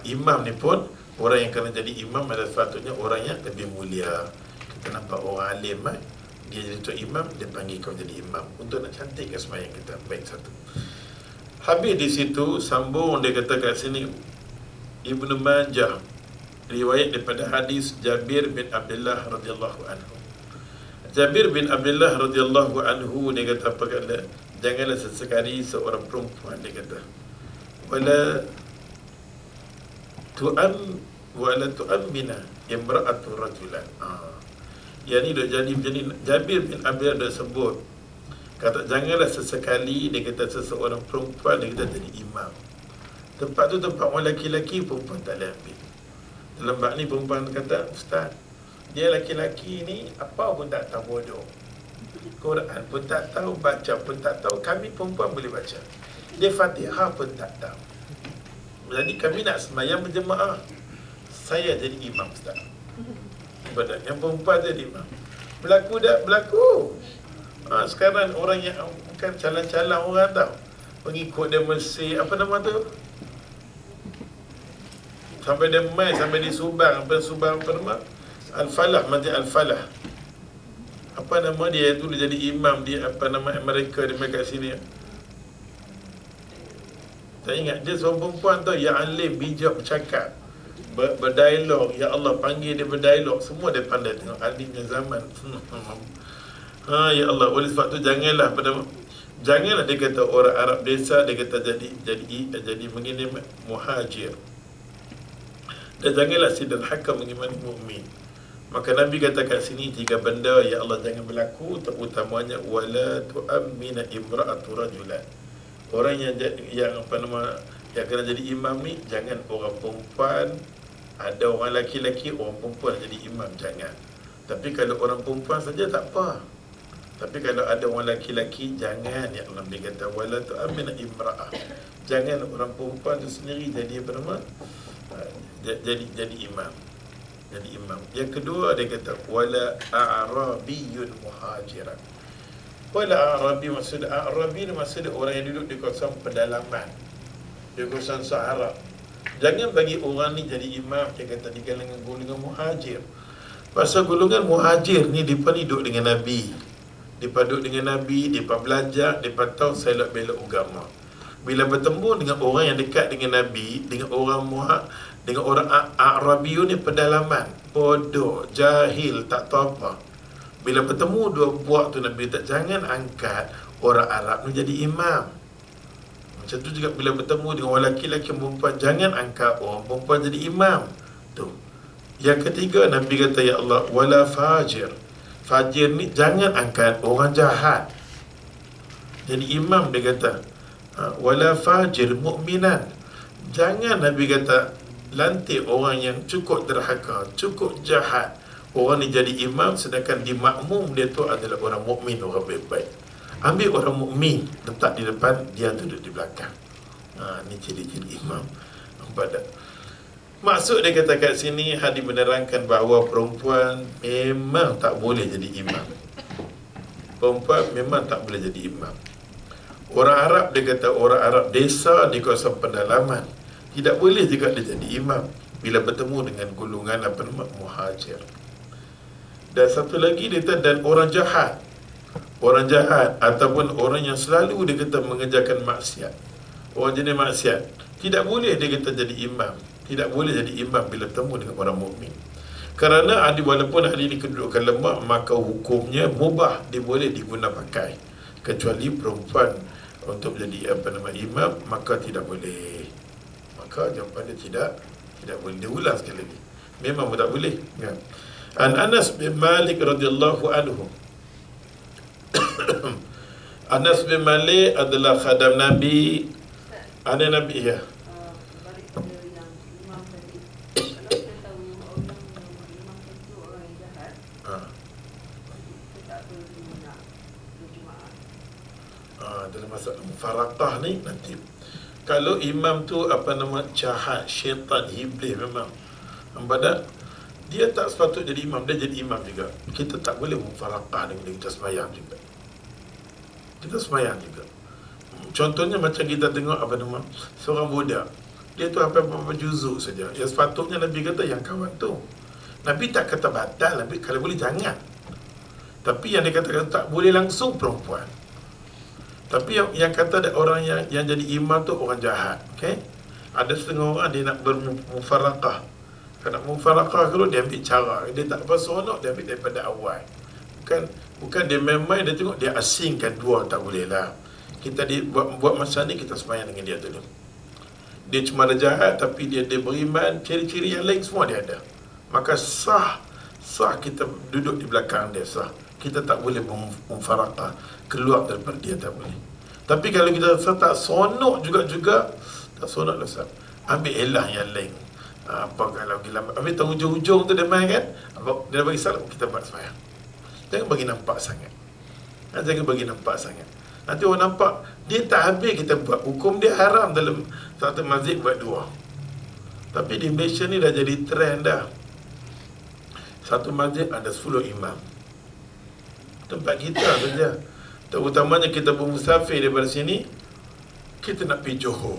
S1: imam ni pun, orang yang kena jadi imam adalah sepatutnya orang yang lebih mulia. Kita nampak orang alim dia jadi tok imam, dia panggil kau jadi imam untuk nak cantikkan sembahyang kita. Baik, satu. Habis di situ sambung dia kata kat sini, Ibnu Majah riwayat daripada hadis Jabir bin Abdullah radhiyallahu anhu. Jabir bin Abdullah radhiyallahu anhu dia kata apa kata, janganlah sesekali seorang perempuan, dia kata, wala tu'ammina imra'atu rajulan. Yang ni dah jadi Jabir bin Abdullah dah sebut, kata janganlah sesekali, dia kata seseorang perempuan dia kata jadi imam. Tempat tu tempat orang lelaki-lelaki, perempuan tak boleh ambil. Dalam bab ni perempuan kata, Ustaz, dia lelaki-lelaki ni apa pun tak tahu, bodoh. Quran pun tak tahu, baca pun tak tahu. Kami perempuan boleh baca. Dia Fatihah pun tak tahu. Jadi kami nak sembahyang berjemaah, saya jadi imam, Ustaz. Benar, yang perempuan jadi imam. Berlaku tak? Berlaku. Sekarang orang yang bukan calang-calang orang tau, pengikut dia Mesir, apa nama tu? Sampai dia mai, sampai di Subang, apa nama? Al-Falah, Masjid Al-Falah. Apa nama dia tu, dia jadi imam di apa nama Amerika, di kat sini. Tak ingat, dia seorang perempuan tau, yang alim, bijak, bercakap, berdialog. Ya Allah, panggil dia berdialog. Semua dia pandai tengok alimnya zaman. Ya Allah, oleh sebab tu janganlah dia kata orang Arab desa, dia kata jadi mengirim muhajir. Dan janganlah sidal hakam mengimani mu'min. Maka Nabi kata kat sini 3 benda ya Allah jangan berlaku, terutamanya wala tu'ammina imra'atu rajulan. Orang yang kena jadi imam ni, jangan orang perempuan. Ada orang lelaki-lelaki, orang perempuan jadi imam, jangan. Tapi kalau orang perempuan saja tak apa. Tapi kalau ada orang lelaki-lelaki, jangan. Ya Allah kata wala tu'ammina imra'ah. Jangan orang perempuan tu sendiri jadi apa nama? Jadi imam. Jadi imam. Yang kedua dia kata wala a'rabiyyun muhajiran. Wala a'rabi, maksud a'rabi ni maksud orang yang duduk di kawasan pedalaman, di kawasan Sahara. Jangan bagi orang ni jadi imam, dia kata di kalangan golongan muhajir. Pasal golongan muhajir ni depa ni duduk dengan Nabi. Depa duduk dengan Nabi, depa belajar, depa tahu selok belok agama. Bila bertemu dengan orang yang dekat dengan Nabi, dengan orang A'rabiyun ni pedalaman, bodoh, jahil, tak tahu apa. Bila bertemu dua buah tu, Nabi tak jangan angkat orang Arab ni jadi imam. Macam tu juga bila bertemu dengan orang lelaki-lelaki perempuan, jangan angkat orang perempuan jadi imam. Tu. Yang ketiga Nabi kata ya Allah wala fajir. Fajir ni jangan angkat orang jahat jadi imam, dia kata. Wala fajir mu'minan. Jangan Nabi kata lantik orang yang cukup derhaka, cukup jahat, orang ni jadi imam, sedangkan di makmum dia tu adalah orang mukmin, orang baik-baik. Ambil orang mukmin letak di depan, dia duduk di belakang. Ni ciri-ciri imam. Nampak tak? Maksud dia kata kat sini, hadis menerangkan bahawa perempuan memang tak boleh jadi imam. Perempuan memang tak boleh jadi imam. Orang Arab, dia kata orang Arab desa di kawasan pedalaman, tidak boleh juga dia jadi imam bila bertemu dengan golongan apa nama muhajir. Dan satu lagi dia kata, dan orang jahat ataupun orang yang selalu dia kata mengerjakan maksiat, orang jenis maksiat, tidak boleh dia kata jadi imam. Tidak boleh jadi imam bila bertemu dengan orang mukmin. Kerana walaupun hari ini kedudukan lemah, maka hukumnya mubah, dia boleh diguna pakai. kecuali perempuan untuk menjadi imam, maka tidak boleh. Maka jawapan dia tidak boleh. Dia ulang sekali lagi, memang tak boleh ya. An Anas bin Malik radhiyallahu anhu. Anas bin Malik adalah khadam Nabi. Ada Nabi ya.
S2: Balik pada yang imam tadi. Kalau kita tahu orang yang imam itu orang yang jahat, kita tak perlu nak berjemaah.
S1: Dalam masalah mufaraqah ni nanti, kalau imam tu jahat, syaitan, iblis memang pada dia tak sepatut jadi imam, dia jadi imam juga. Kita tak boleh mufaraqah dengan dia, kita sembahyang juga. Contohnya macam kita tengok seorang budak, dia tu apa juzuk saja. Yang sepatutnya Nabi kata yang kawan tu, Nabi tak kata batal, Nabi kalau boleh jangan. Tapi yang dia katakan tak boleh langsung perempuan. Tapi yang kata ada orang yang jadi imam tu orang jahat, okey? Ada setengah orang dia nak bermufaraqah. Kalau nak mufaraqah kalau dia ambil cara, dia tak apa seronok, dia ambil daripada awal. Bukan dia main-main, dia tengok dia asingkan dua, tak boleh lah. Kita buat masa ni kita sembahyang dengan dia dulu. Dia cuma ada jahat tapi dia beriman, ciri-ciri yang lain semua dia ada. Maka sah kita duduk di belakang dia, sah. Kita tak boleh mufaraqah, keluar daripada dia, tak boleh. Tapi kalau kita tak seronok juga tak seronok lah, sah. Ambil elah yang lain. Kalau gila, ambil tahu hujung-hujung tu dia main kan, dia bagi salam, kita buat sembahyang. Jangan bagi nampak sangat. Nanti orang nampak dia tak habis kita buat. Hukum dia haram dalam satu masjid buat dua. Tapi di Malaysia ni dah jadi trend dah. Satu masjid ada 10 imam. Tempat kita saja. Terutamanya kita bermusafir daripada sini, kita nak pergi Johor.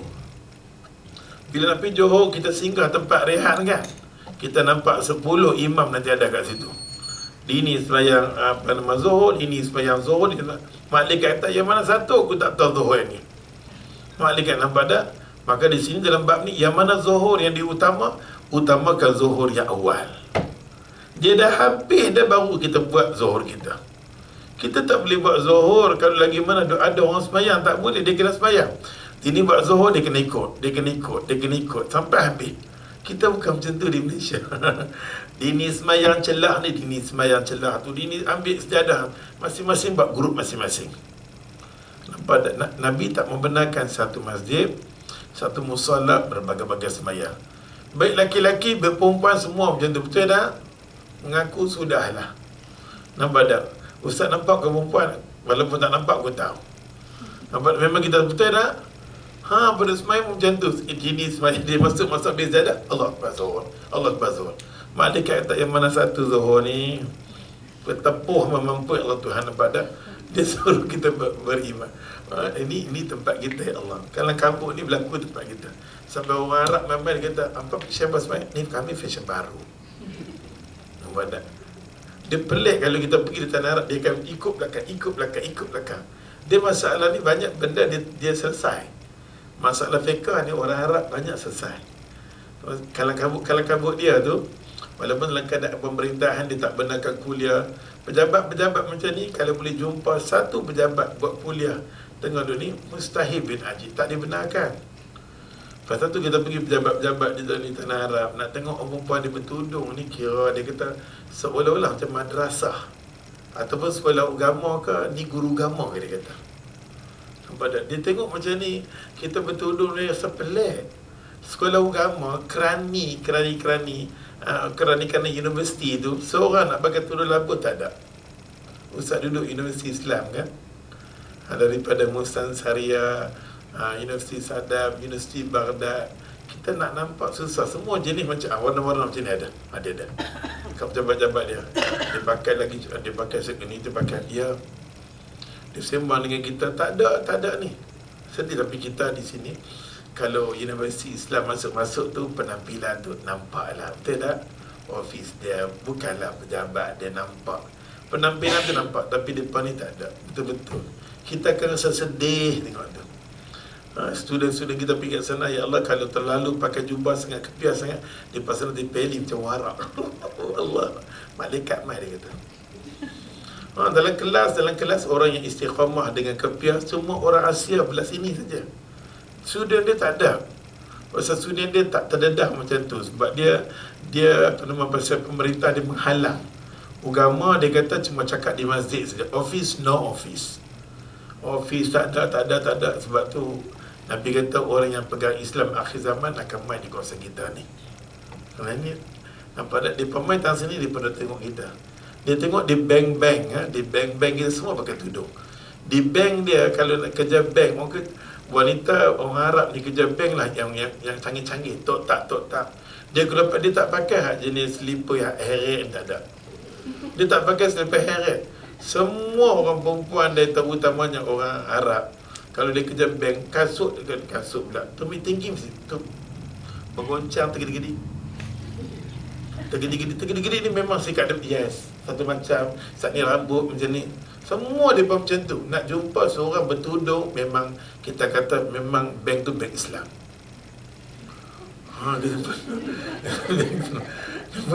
S1: Bila nak pergi Johor, kita singgah tempat rehat kan, kita nampak 10 imam nanti ada kat situ. Ini sembahyang Zuhur, ini sembahyang Zuhur. Malaikat kata yang mana satu aku tak tahu Zuhur ni. Malaikat nampak tak? Maka di sini dalam bab ni, yang mana Zuhur yang utamakan Zuhur yang awal. Dia dah habis dah baru kita buat Zuhur kita. Kita tak boleh buat Zuhur kalau lagi mana ada orang sembahyang, tak boleh, dia kena sembahyang. Ini buat Zuhur dia kena ikut sampai habis. Kita bukan macam tu di Malaysia. Dini semayang celah ni, dini semayang celah tu, dini ambil sejadah. Masing-masing buat grup masing-masing. Nampak tak? Nabi tak membenarkan satu masjid, satu musalla berbagai-bagai semayang. Baik laki-laki, berperempuan semua macam tu. Betul tak? Mengaku sudahlah. Nampak tak? Ustaz nampak ke perempuan? Walaupun tak nampak, aku tahu. Nampak memang kita betul tak? Pada semayang macam tu. Ini semayang dia masuk bersejadah, Allah Akbar Zuhur, Allah Akbar Zuhur. Malaikat kata yang mana satu Zuhur ni bertepuh memampu Allah Tuhan. Nampak tak? Dia suruh kita beriman. Ini tempat kita ya Allah. Kalau kampung ni berlaku tempat kita. Sampai orang Arab memang dia kata, apa fashion semayang? Ni kami fashion baru. Nampak tak? Dia pelik kalau kita pergi di tanah Arab, dia akan ikut belakang. Dia masalah ni banyak benda dia selesai. Masalah fiqah ni orang Arab banyak selesai. Kalau kabut dia tu, walaupun dalam keadaan pemerintahan dia tak benarkan kuliah. Pejabat-pejabat macam ni, kalau boleh jumpa satu pejabat buat kuliah tengah dunia, mustahil bin haji, tak dibenarkan. Lepas tu kita pergi pejabat-pejabat di tanah Arab, nak tengok orang perempuan dia bertudung ni, kira dia kata seolah-olah macam madrasah ataupun sekolah agama ke, ni guru agama ke dia kata. Dia tengok macam ni, kita bertudung ni rasa pelik. Sekolah agama, kerani universiti tu, seorang nak pakai tudung labu tak ada. Ustaz duduk universiti Islam kan, daripada Mustan Syariah, Universiti Sadab, Universiti Baghdad. Kita nak nampak susah. Semua jenis macam warna-warna macam ni ada. Kat pejabat-pejabat dia pakai lagi, dia pakai segini, dia pakai dia sembang dengan kita, tak ada ni. Sedih. Tapi kita di sini, kalau Universiti Islam masuk tu, penampilan tu nampaklah, betul tak? Office dia, bukanlah pejabat, dia nampak penampilan tu nampak, tapi depan ni tak ada. Betul-betul kita akan rasa sedih tengok tu. Student-student kita pergi kat sana, ya Allah, kalau terlalu pakai jubah sangat, kepias sangat, dia pasal nanti peli macam warak. Allah, malaikat mai dia kata. Dalam kelas orang yang istiqamah dengan kepiah semua orang Asia belah sini saja. Sudan dia tak ada. Pasal Sudan dia tak terdedah macam tu. Sebab dia pasal pemerintah dia menghalang. Agama dia kata cuma cakap di masjid saja. Office, no office. Office tak ada. Sebab tu Nabi kata orang yang pegang Islam akhir zaman akan main di kawasan kita ni. Kerana ni nampak tak? Dia pemain tang sini, dia pada tengok kita. Dia tengok di bank-bank, di bank-bank kita semua pakai tudung. Di bank dia, kalau nak kerja bank, mungkin wanita orang Arab ni kerja bank lah yang canggih-canggih. Tok tak. Dia tak pakai jenis slipper yang heret, tak ada. Dia tak pakai slipper heret. Semua orang perempuan dia, terutamanya orang Arab, kalau dia kerja bank, kasut pula. Tu tinggi mesti. Tu bergoncang tergedi-gedi ni memang sikap dia. Yes, satu macam. Saat ni rambut macam ni. Semua dia pun macam tu. Nak jumpa seorang bertudung, memang kita kata memang bank tu bank Islam.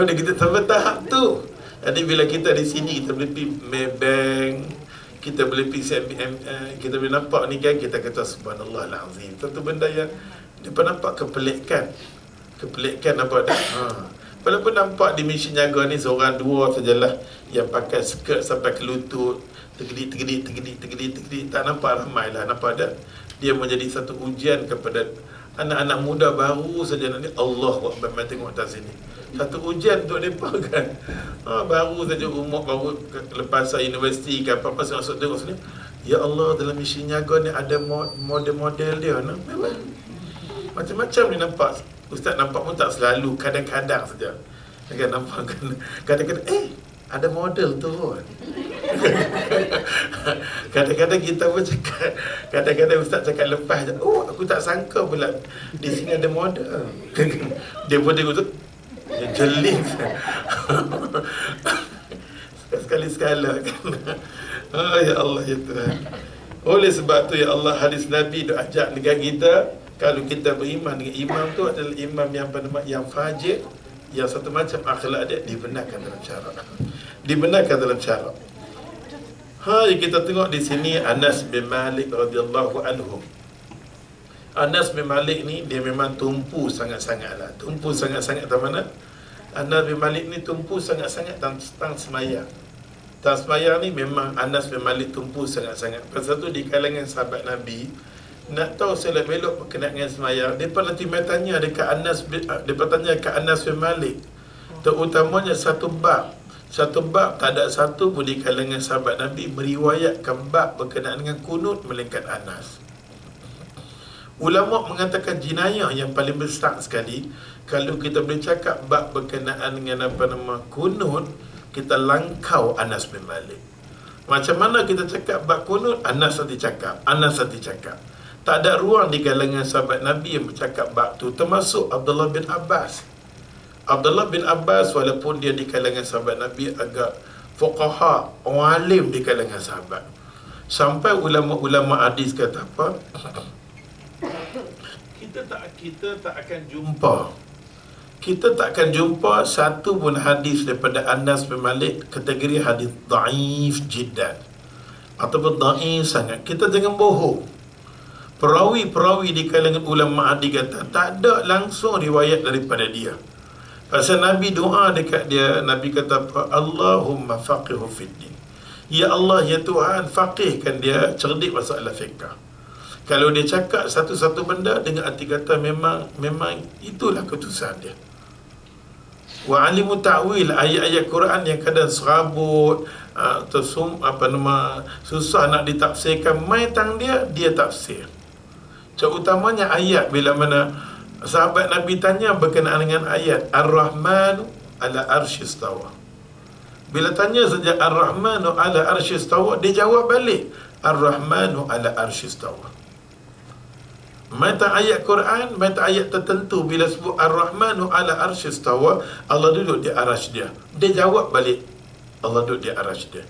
S1: Dia kita sampai tahap tu. Jadi bila kita di sini, kita boleh pergi Maybank, kita boleh pergi CMBM, kita boleh nampak ni kan, kita kata subhanallah al-azim. Satu benda yang dia pun nampak kepelikan nampak tak? Walaupun nampak di Mission Jaga ni seorang dua sajalah yang pakai skirt sampai ke lutut, tergedi, tak nampak ramai lah, nampak tak? Dia menjadi satu ujian kepada anak-anak muda baru saja nanti. Allah Akbar, tengok atas sini. Satu ujian untuk mereka kan. Baru saja umur, baru lepas universiti ke apa-apa, masuk tengok sini. Ya Allah, dalam Mission Jaga ni ada model-model dia. Memang macam-macam ni nampak. Ustaz nampak pun tak selalu, kadang-kadang saja. Nampak kadang-kadang ada model turun. Kadang-kadang kita pun cakap, kadang-kadang Ustaz cakap lepas je, aku tak sangka pula di sini ada model. Dia pun tengok tu, dia jeling. Sekali-sekala kan. Ya Allah, ya Tuhan. Oleh sebab tu ya Allah, hadis Nabi dia ajak negara kita, kalau kita beriman dengan imam tu adalah imam yang fajir, yang satu macam akhlak dia dibenarkan dalam syarak. Kita tengok di sini Anas bin Malik radhiyallahu anhu. Anas bin Malik ni dia memang tumpu sangat-sangatlah. Tumpu sangat-sangat di mana? Anas bin Malik ni tumpu sangat-sangat tentang sembahyang. Tentang sembahyang ni memang Anas bin Malik tumpu sangat-sangat. Pasal tu di kalangan sahabat Nabi, nak tahu selok-belok berkenaan dengan sembahyang, depa nanti tanya dekat Anas bin Malik. Terutamanya satu bab tak ada satu pun di kalangan sahabat Nabi meriwayatkan bab berkenaan dengan kunut melainkan Anas. Ulama mengatakan jinayah yang paling besar sekali kalau kita boleh cakap bab berkenaan dengan kunut, kita langkau Anas bin Malik. Macam mana kita cakap bab kunut, Anas nanti cakap. Tak ada ruang di kalangan sahabat Nabi yang bercakap bab tu, termasuk Abdullah bin Abbas. Abdullah bin Abbas walaupun dia di kalangan sahabat Nabi agak fuqaha, orang alim di kalangan sahabat. Sampai ulama-ulama hadis kata apa? Kita tak akan jumpa satu pun hadis daripada Anas bin Malik kategori hadis dhaif jiddan ataupun dhaif sangat. Kita jangan bohong. Perawi-perawi di kalangan ulama hadis kata tak ada langsung riwayat daripada dia. Pasal Nabi doa dekat dia, Nabi kata apa? Allahumma faqihu fid din. Ya Allah, ya Tuhan, faqihkan dia, cerdik masalah fiqh. Kalau dia cakap satu-satu benda dengan arti kata memang itulah keputusan dia. Wa alimu ta'wil, ayat-ayat Quran yang kadang serabut, susah nak ditafsirkan, mai tang dia tafsir. Terutamanya ayat bila mana sahabat Nabi tanya berkenaan dengan ayat Ar-Rahmanu ala arsyis tawa. Bila tanya saja Ar-Rahmanu ala arsyis tawa, dia jawab balik Ar-Rahmanu ala arsyis tawa. Mata ayat Quran, mata ayat tertentu bila sebut Ar-Rahmanu ala arsyis tawa, Allah duduk di arasy dia. Dia jawab balik Allah duduk di arasy dia.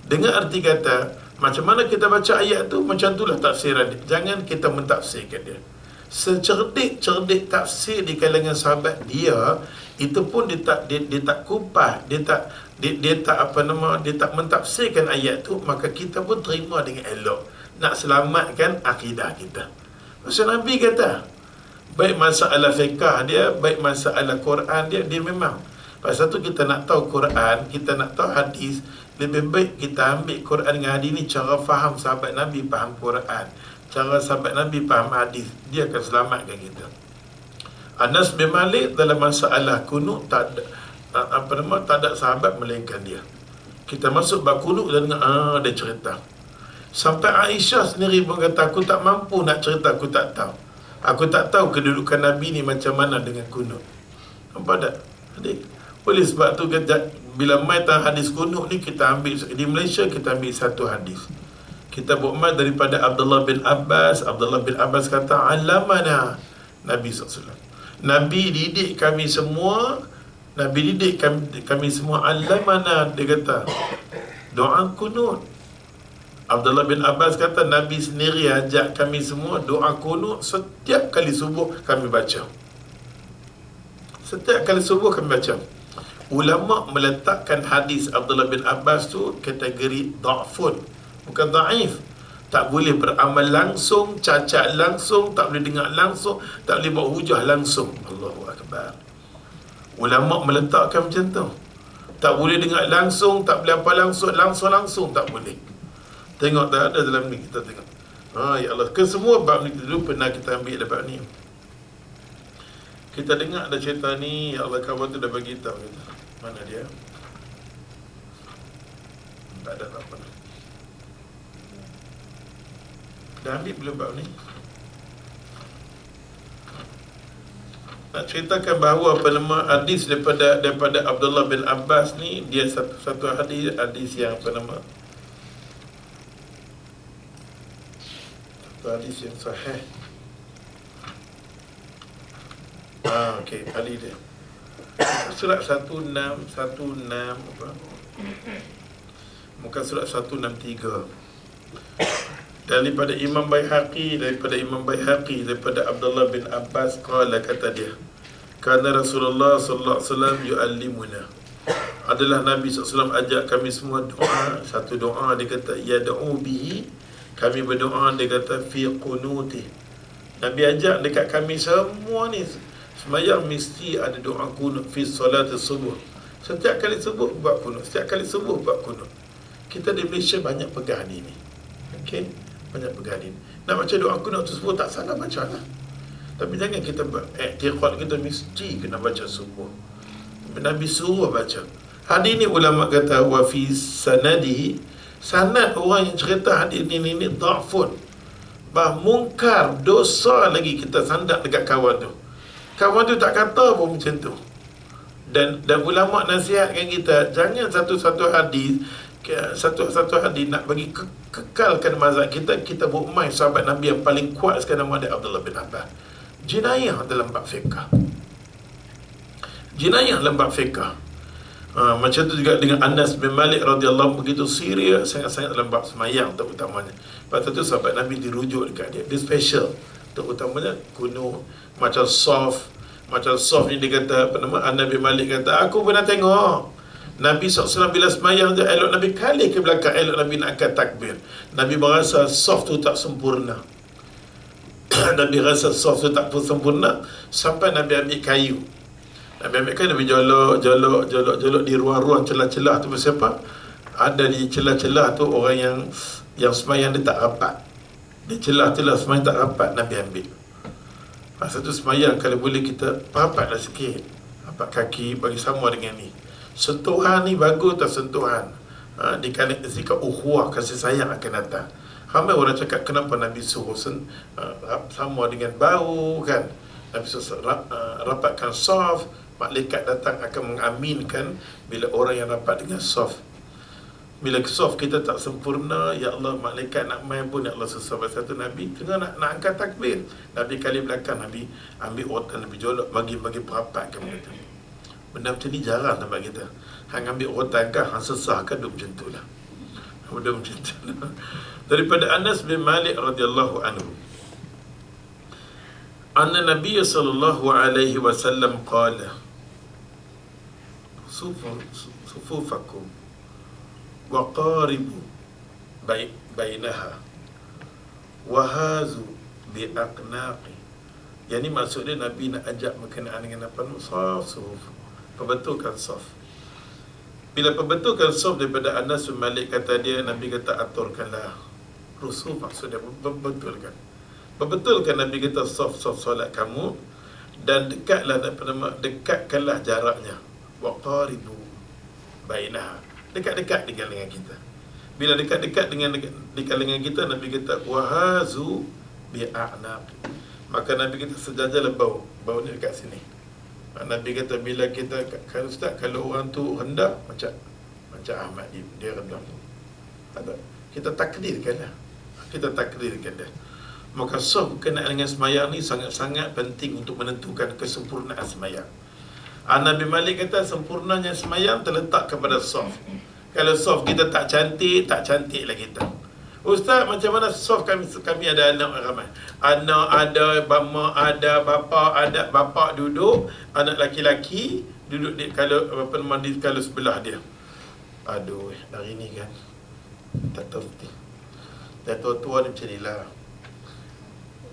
S1: Dengan arti kata, macam mana kita baca ayat tu, macam itulah tafsiran dia. Jangan kita mentafsirkan dia. Secerdik-cerdik tafsir di kalangan sahabat dia, itu pun dia tak kupas, dia tak mentafsirkan ayat tu, maka kita pun terima dengan elok, nak selamatkan akidah kita. Pasal Nabi kata, baik masalah fiqah dia, baik masalah Quran dia memang. Pasal tu kita nak tahu Quran, kita nak tahu hadis, lebih baik kita ambil Quran dengan hadis ni cara faham sahabat Nabi faham Quran, cara sahabat Nabi faham hadis, dia akan selamatkan kita. Anas bin Malik dalam masalah kunut tak ada sahabat melainkan dia. Kita masuk bab kunut dan dengar dia cerita. Sampai Aisyah sendiri pun kata, aku tak mampu nak cerita, aku tak tahu. Aku tak tahu kedudukan Nabi ni macam mana dengan kunut. Nampak tak? Jadi, oleh sebab tu bila mai tentang hadis kunut ni, kita ambil di Malaysia, kita ambil satu hadis. Kita buat mai daripada Abdullah bin Abbas. Abdullah bin Abbas kata, alamana Nabi SAW. Nabi didik kami semua. Nabi didik kami semua. Alamana, dia kata, doa kunut. Abdullah bin Abbas kata, Nabi sendiri ajak kami semua doa kunut setiap kali subuh kami baca. Setiap kali subuh kami baca. Ulama meletakkan hadis Abdullah bin Abbas tu kategori da'fun, bukan da'if. Tak boleh beramal langsung, cacat langsung, tak boleh dengar langsung, tak boleh bawa hujah langsung. Allahu Akbar. Ulama meletakkan macam tu. Tak boleh dengar langsung, tak boleh apa langsung tak boleh. Tengok tak ada dalam ni, kita tengok. Ya Allah, ke semua bab ni dulu pernah kita ambil dapat ni. Kita dengar ada cerita ni, ya Allah, kawan tu dah bagi tahu kita. Mana dia? Tak ada apa ni. Dah ambil belum bab ni? Nak ceritakan bahawa hadis daripada Abdullah bin Abbas ni, dia satu hadis yang hadis yang sahih. Okey, hadis dia. Surat 166 apa? Muka surat 163. Daripada Imam Baihaqi, daripada Abdullah bin Abbas qala, kata dia, kana Rasulullah sallallahu alaihi wasallam yu'allimuna. Adalah Nabi SAW ajak kami semua doa. Satu doa dia kata, yad'u bihi, kami berdoa, dia kata, fi qunuti. Nabi ajak dekat kami semua ni sembahyang mesti ada doa kunut fi solat subuh. Setiap kali subuh buat kunut, Kita di Malaysia banyak pegang ni. Okey, banyak pegang ni. Nak baca doa kunut subuh tak salah baca lah. Tapi jangan kita i'tiqad kita mesti kena baca subuh. Nabi suruh baca. Hadis ni ulama kata wa fi sanadihi, sanad orang yang cerita hadis ni dha'fun. Mungkar, dosa lagi kita sandak dekat kawan tu. Kawan tu tak kata pun macam tu. Dan ulama nasihatkan kita, jangan satu-satu hadis nak bagi kekalkan mazhab kita buat main sahabat Nabi yang paling kuat sekarang nama dia Abdullah bin Abbas. Jinayah dalam bab fiqh. Macam tu juga dengan Anas bin Malik radhiyallahu, begitu serius sangat-sangat dalam bab semayang terutamanya. Lepas tu sahabat Nabi dirujuk dekat dia. Dia special. Terutamanya kunut macam soft ni, dia kata Anas bin Malik kata, aku pernah tengok Nabi SAW bila semayang je, elok Nabi kali ke belakang, elok Nabi nak angkat takbir. Nabi berasa soft tu tak sempurna. Nabi rasa soft tu tak sempurna, sampai Nabi ambil kayu. Nabi jolok di ruang-ruang celah-celah tu. Siapa? Ada di celah-celah tu orang yang semayang dia tak rapat. Di celah-celah semayang tak rapat, Nabi ambil. Masa tu semayang kalau boleh kita rapatlah sikit, rapat kaki bagi sama dengan ni. Sentuhan ni bagus tak sentuhan? Di kalangan sikap ukhuwah, kasih sayang akan datang. Ramai orang cakap kenapa Nabi suruh sama dengan bau kan? Nabi suruh rapatkan soft. Malaikat datang akan mengaminkan bila orang yang rapat dengan soft. Bila soft kita tak sempurna, ya Allah, malaikat nak main pun, ya Allah, susah. Pasal tu Nabi tengah nak angkat takbir, Nabi kali belakang, Nabi ambil rotan, Nabi jolok bagi perapat kan kata. Benda macam ni jarang tempat kita. Hang ambil rotan kan, hang sesah kan, duduk macam tu lah. Benda macam tu lah. Daripada Anas bin Malik radhiyallahu anhu, anna Nabi sallallahu alaihi wasallam qala, sufufakum wa qaribu bainaha wahazu biaqnaqi. Yang ni maksud dia Nabi nak ajak berkenaan dengan apa? Saf. Perbetulkan saf. Bila perbetulkan saf daripada Anas bin Malik kata dia, Nabi kata aturkanlah rusuf, maksud dia berbetulkan. Berbetulkan Nabi kata saf solat kamu, dan dekatkanlah jaraknya. Wa qaribu bainaha. Dekat-dekat dengan kita. Bila dekat-dekat dengan kita, Nabi kata wahazu bi'a'naq. Maka Nabi kata sejajarlah bau ni dekat sini. Nabi kata bila kita, kalau Ustaz, kalau orang tu rendah macam Ahmad dia rendah, kita takdirkanlah. Maka saf berkenaan dengan semayang ni sangat-sangat penting untuk menentukan kesempurnaan semayang. Nabi Malik kata sempurnanya semayang terletak kepada saf. Kalau saf kita tak cantiklah kita. Ustaz, macam mana saf kami ada anak ramai. Anak ada, mak ada, bapa duduk, anak laki-laki duduk kalau sebelah dia. Aduh, hari ni kan tak tertib. Dah tua-tua ni macam ni lah.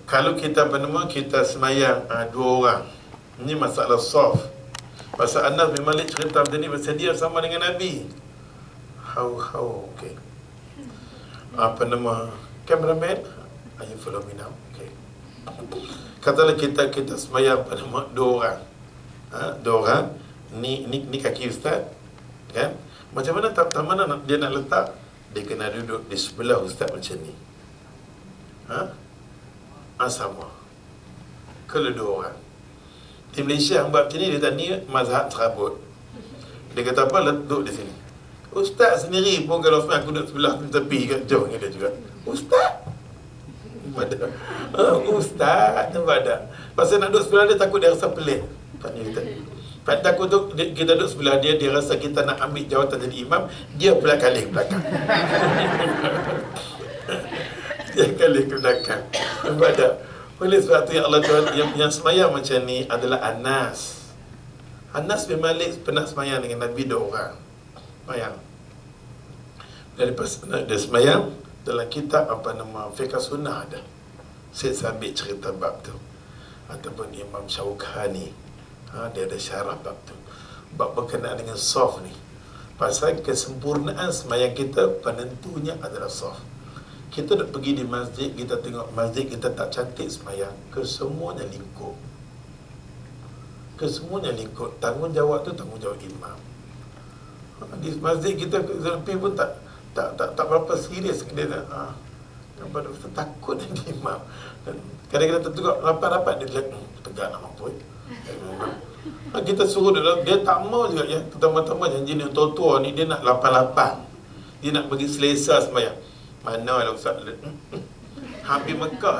S1: Kalau kita kita semayang 2 orang, ini masalah saf. Pasal Anas bin Malik cerita macam ni, pasal dia sama dengan Nabi. Okay. Cameraman, are you follow me now? Okay. Katalah kita semayang 2 orang. 2 orang. Ni kaki Ustaz, kan? Macam mana dia nak letak? Dia kena duduk di sebelah Ustaz macam ni. Sama. Kalau 2 orang. Di Malaysia yang buat macam ni, dia tanya mazhab serabut. Dia kata apa? Duduk di sini. Ustaz sendiri pun kalau aku duduk sebelah tepi kat jauh dengan dia juga. Ustaz Ustaz ada. Pasal nak duduk sebelah dia, takut dia rasa pelik. Takut tu kita duduk sebelah dia, dia rasa kita nak ambil jawatan jadi imam, dia pula kalih belakang. Dia kalih ke belakang. Nampak. Oleh sebab tu Allah Tuhan yang semayang macam ni adalah Anas bin Malik pernah semayang dengan Nabi 2 orang. Semayang. Dan lepas dia semayang, dalam kitab Fiqh Sunnah ada. Saya sambil cerita bab tu. Ataupun Imam Syawkhani, dia ada syarah bab tu. Bab berkenaan dengan saf ni. Pasal kesempurnaan semayang kita, penentunya adalah saf. Kita nak pergi di masjid, kita tengok masjid kita tak cantik semayang, kesemuanya lingkup. Tanggungjawab tu tanggungjawab imam. Di masjid kita lebih pun tak berapa serius dia takut dengan imam. Dan kadang-kadang tertengok rapat-rapat dia tegak nak mampu. Kita suruh dia tak mau juga ya. Pertama-tama janji ni tua-tua ni dia nak 8-8. Dia nak bagi selesa semayang. Mana lah Ustaz? Habis Mekah,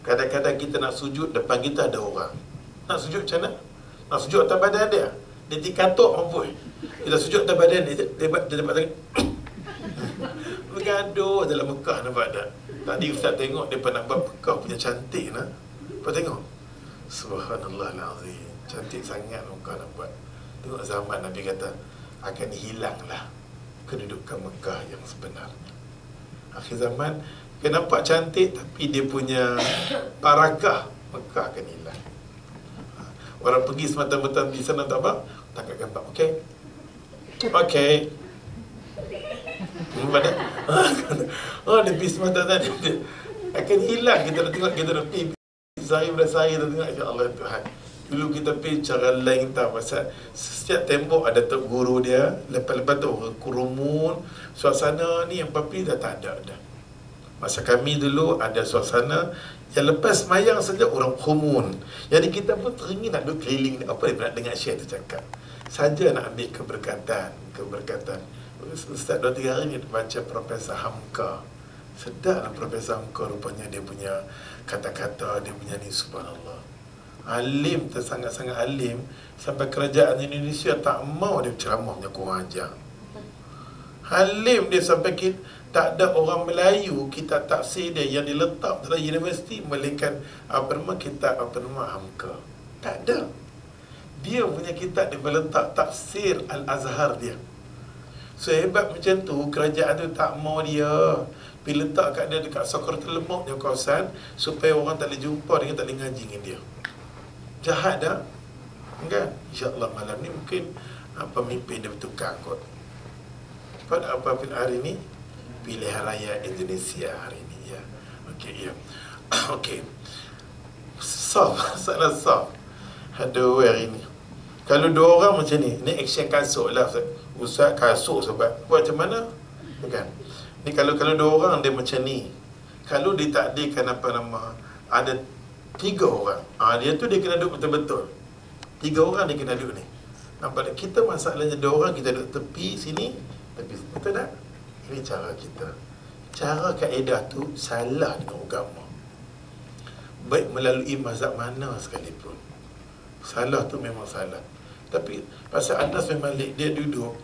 S1: kadang-kadang kita nak sujud, depan kita ada orang. Nak sujud macam mana? Nak sujud atas badan dia. Dia dikatuk mampu. Kita sujud atas badan dia dapat tangan. Bergaduh dalam Mekah, nampak tak? Tadi Ustaz tengok dia nak buat Mekah punya cantik lah. Apa tengok? Subhanallahal-azim. Cantik sangat Mekah nak buat. Tengok zaman Nabi kata akan hilanglah kedudukan Mekah yang sebenarnya. Akhir zaman dia nampak cantik, tapi dia punya barakah Mekah akan hilang. Orang pergi semata-mata di sana tak apa, tangkap gambar. Okey. Nampak tak? Dia pergi semata-mata dia akan hilang. Kita nak tengok, kita nak pergi saya tengok, ya Allah Tuhan. Dulu kita pergi cara lain tau. Pasal setiap tembok ada tok guru dia. Lepas-lepas tu orang kurumun. Suasana ni yang papi dah tak ada dah. Masa kami dulu ada suasana yang lepas semayang saja orang kumun. Jadi kita pun teringin nak duduk keliling. Apa dia nak dengar Syekh tu cakap. Saja nak ambil keberkatan. Ustaz 2-3 hari ni baca Profesor Hamka. Sedap lah Profesor Hamka, rupanya dia punya kata-kata, dia punya ni, subhanallah. Alim, sangat-sangat alim. Sampai kerajaan Indonesia tak mau dia ceramahnya kurang ajar. Alim dia sampai tak ada orang Melayu kitab tafsir dia yang diletak dalam universiti melainkan kitab Hamka. Tak ada. Dia punya kitab dia letak tafsir Al-Azhar dia. So hebat macam tu, kerajaan tu tak mau dia. Bila letak kat dia dekat Sakratul Maut dia kawasan, supaya orang tak boleh jumpa dengan, tak boleh ngaji dengan dia. Jahat dah. Kan? InsyaAllah malam ni mungkin pemimpin dia bertukar kot. Pada apapun hari ni, pilihan raya Indonesia hari ni, ya. Okey, ya. Okey. Soft, masalah soft. Aduh, hari ni. Kalau dua orang macam ni action kasut lah. Ustaz kasut sebab buat macam mana? Kan? Ni kalau dua orang dia macam ni. Kalau ditakdirkan ada 3 orang. Dia tu dia kena duduk betul-betul. 3 orang dia kena duduk ni. Nampak tak? Kita masalahnya 2 orang kita duduk tepi sini. Tepi sini. Betul tak? Ini cara kita. Cara kaedah tu salah dengan agama. Baik melalui mazhab mana sekalipun. Salah tu memang salah. Tapi pasal Anas bin Malik dia duduk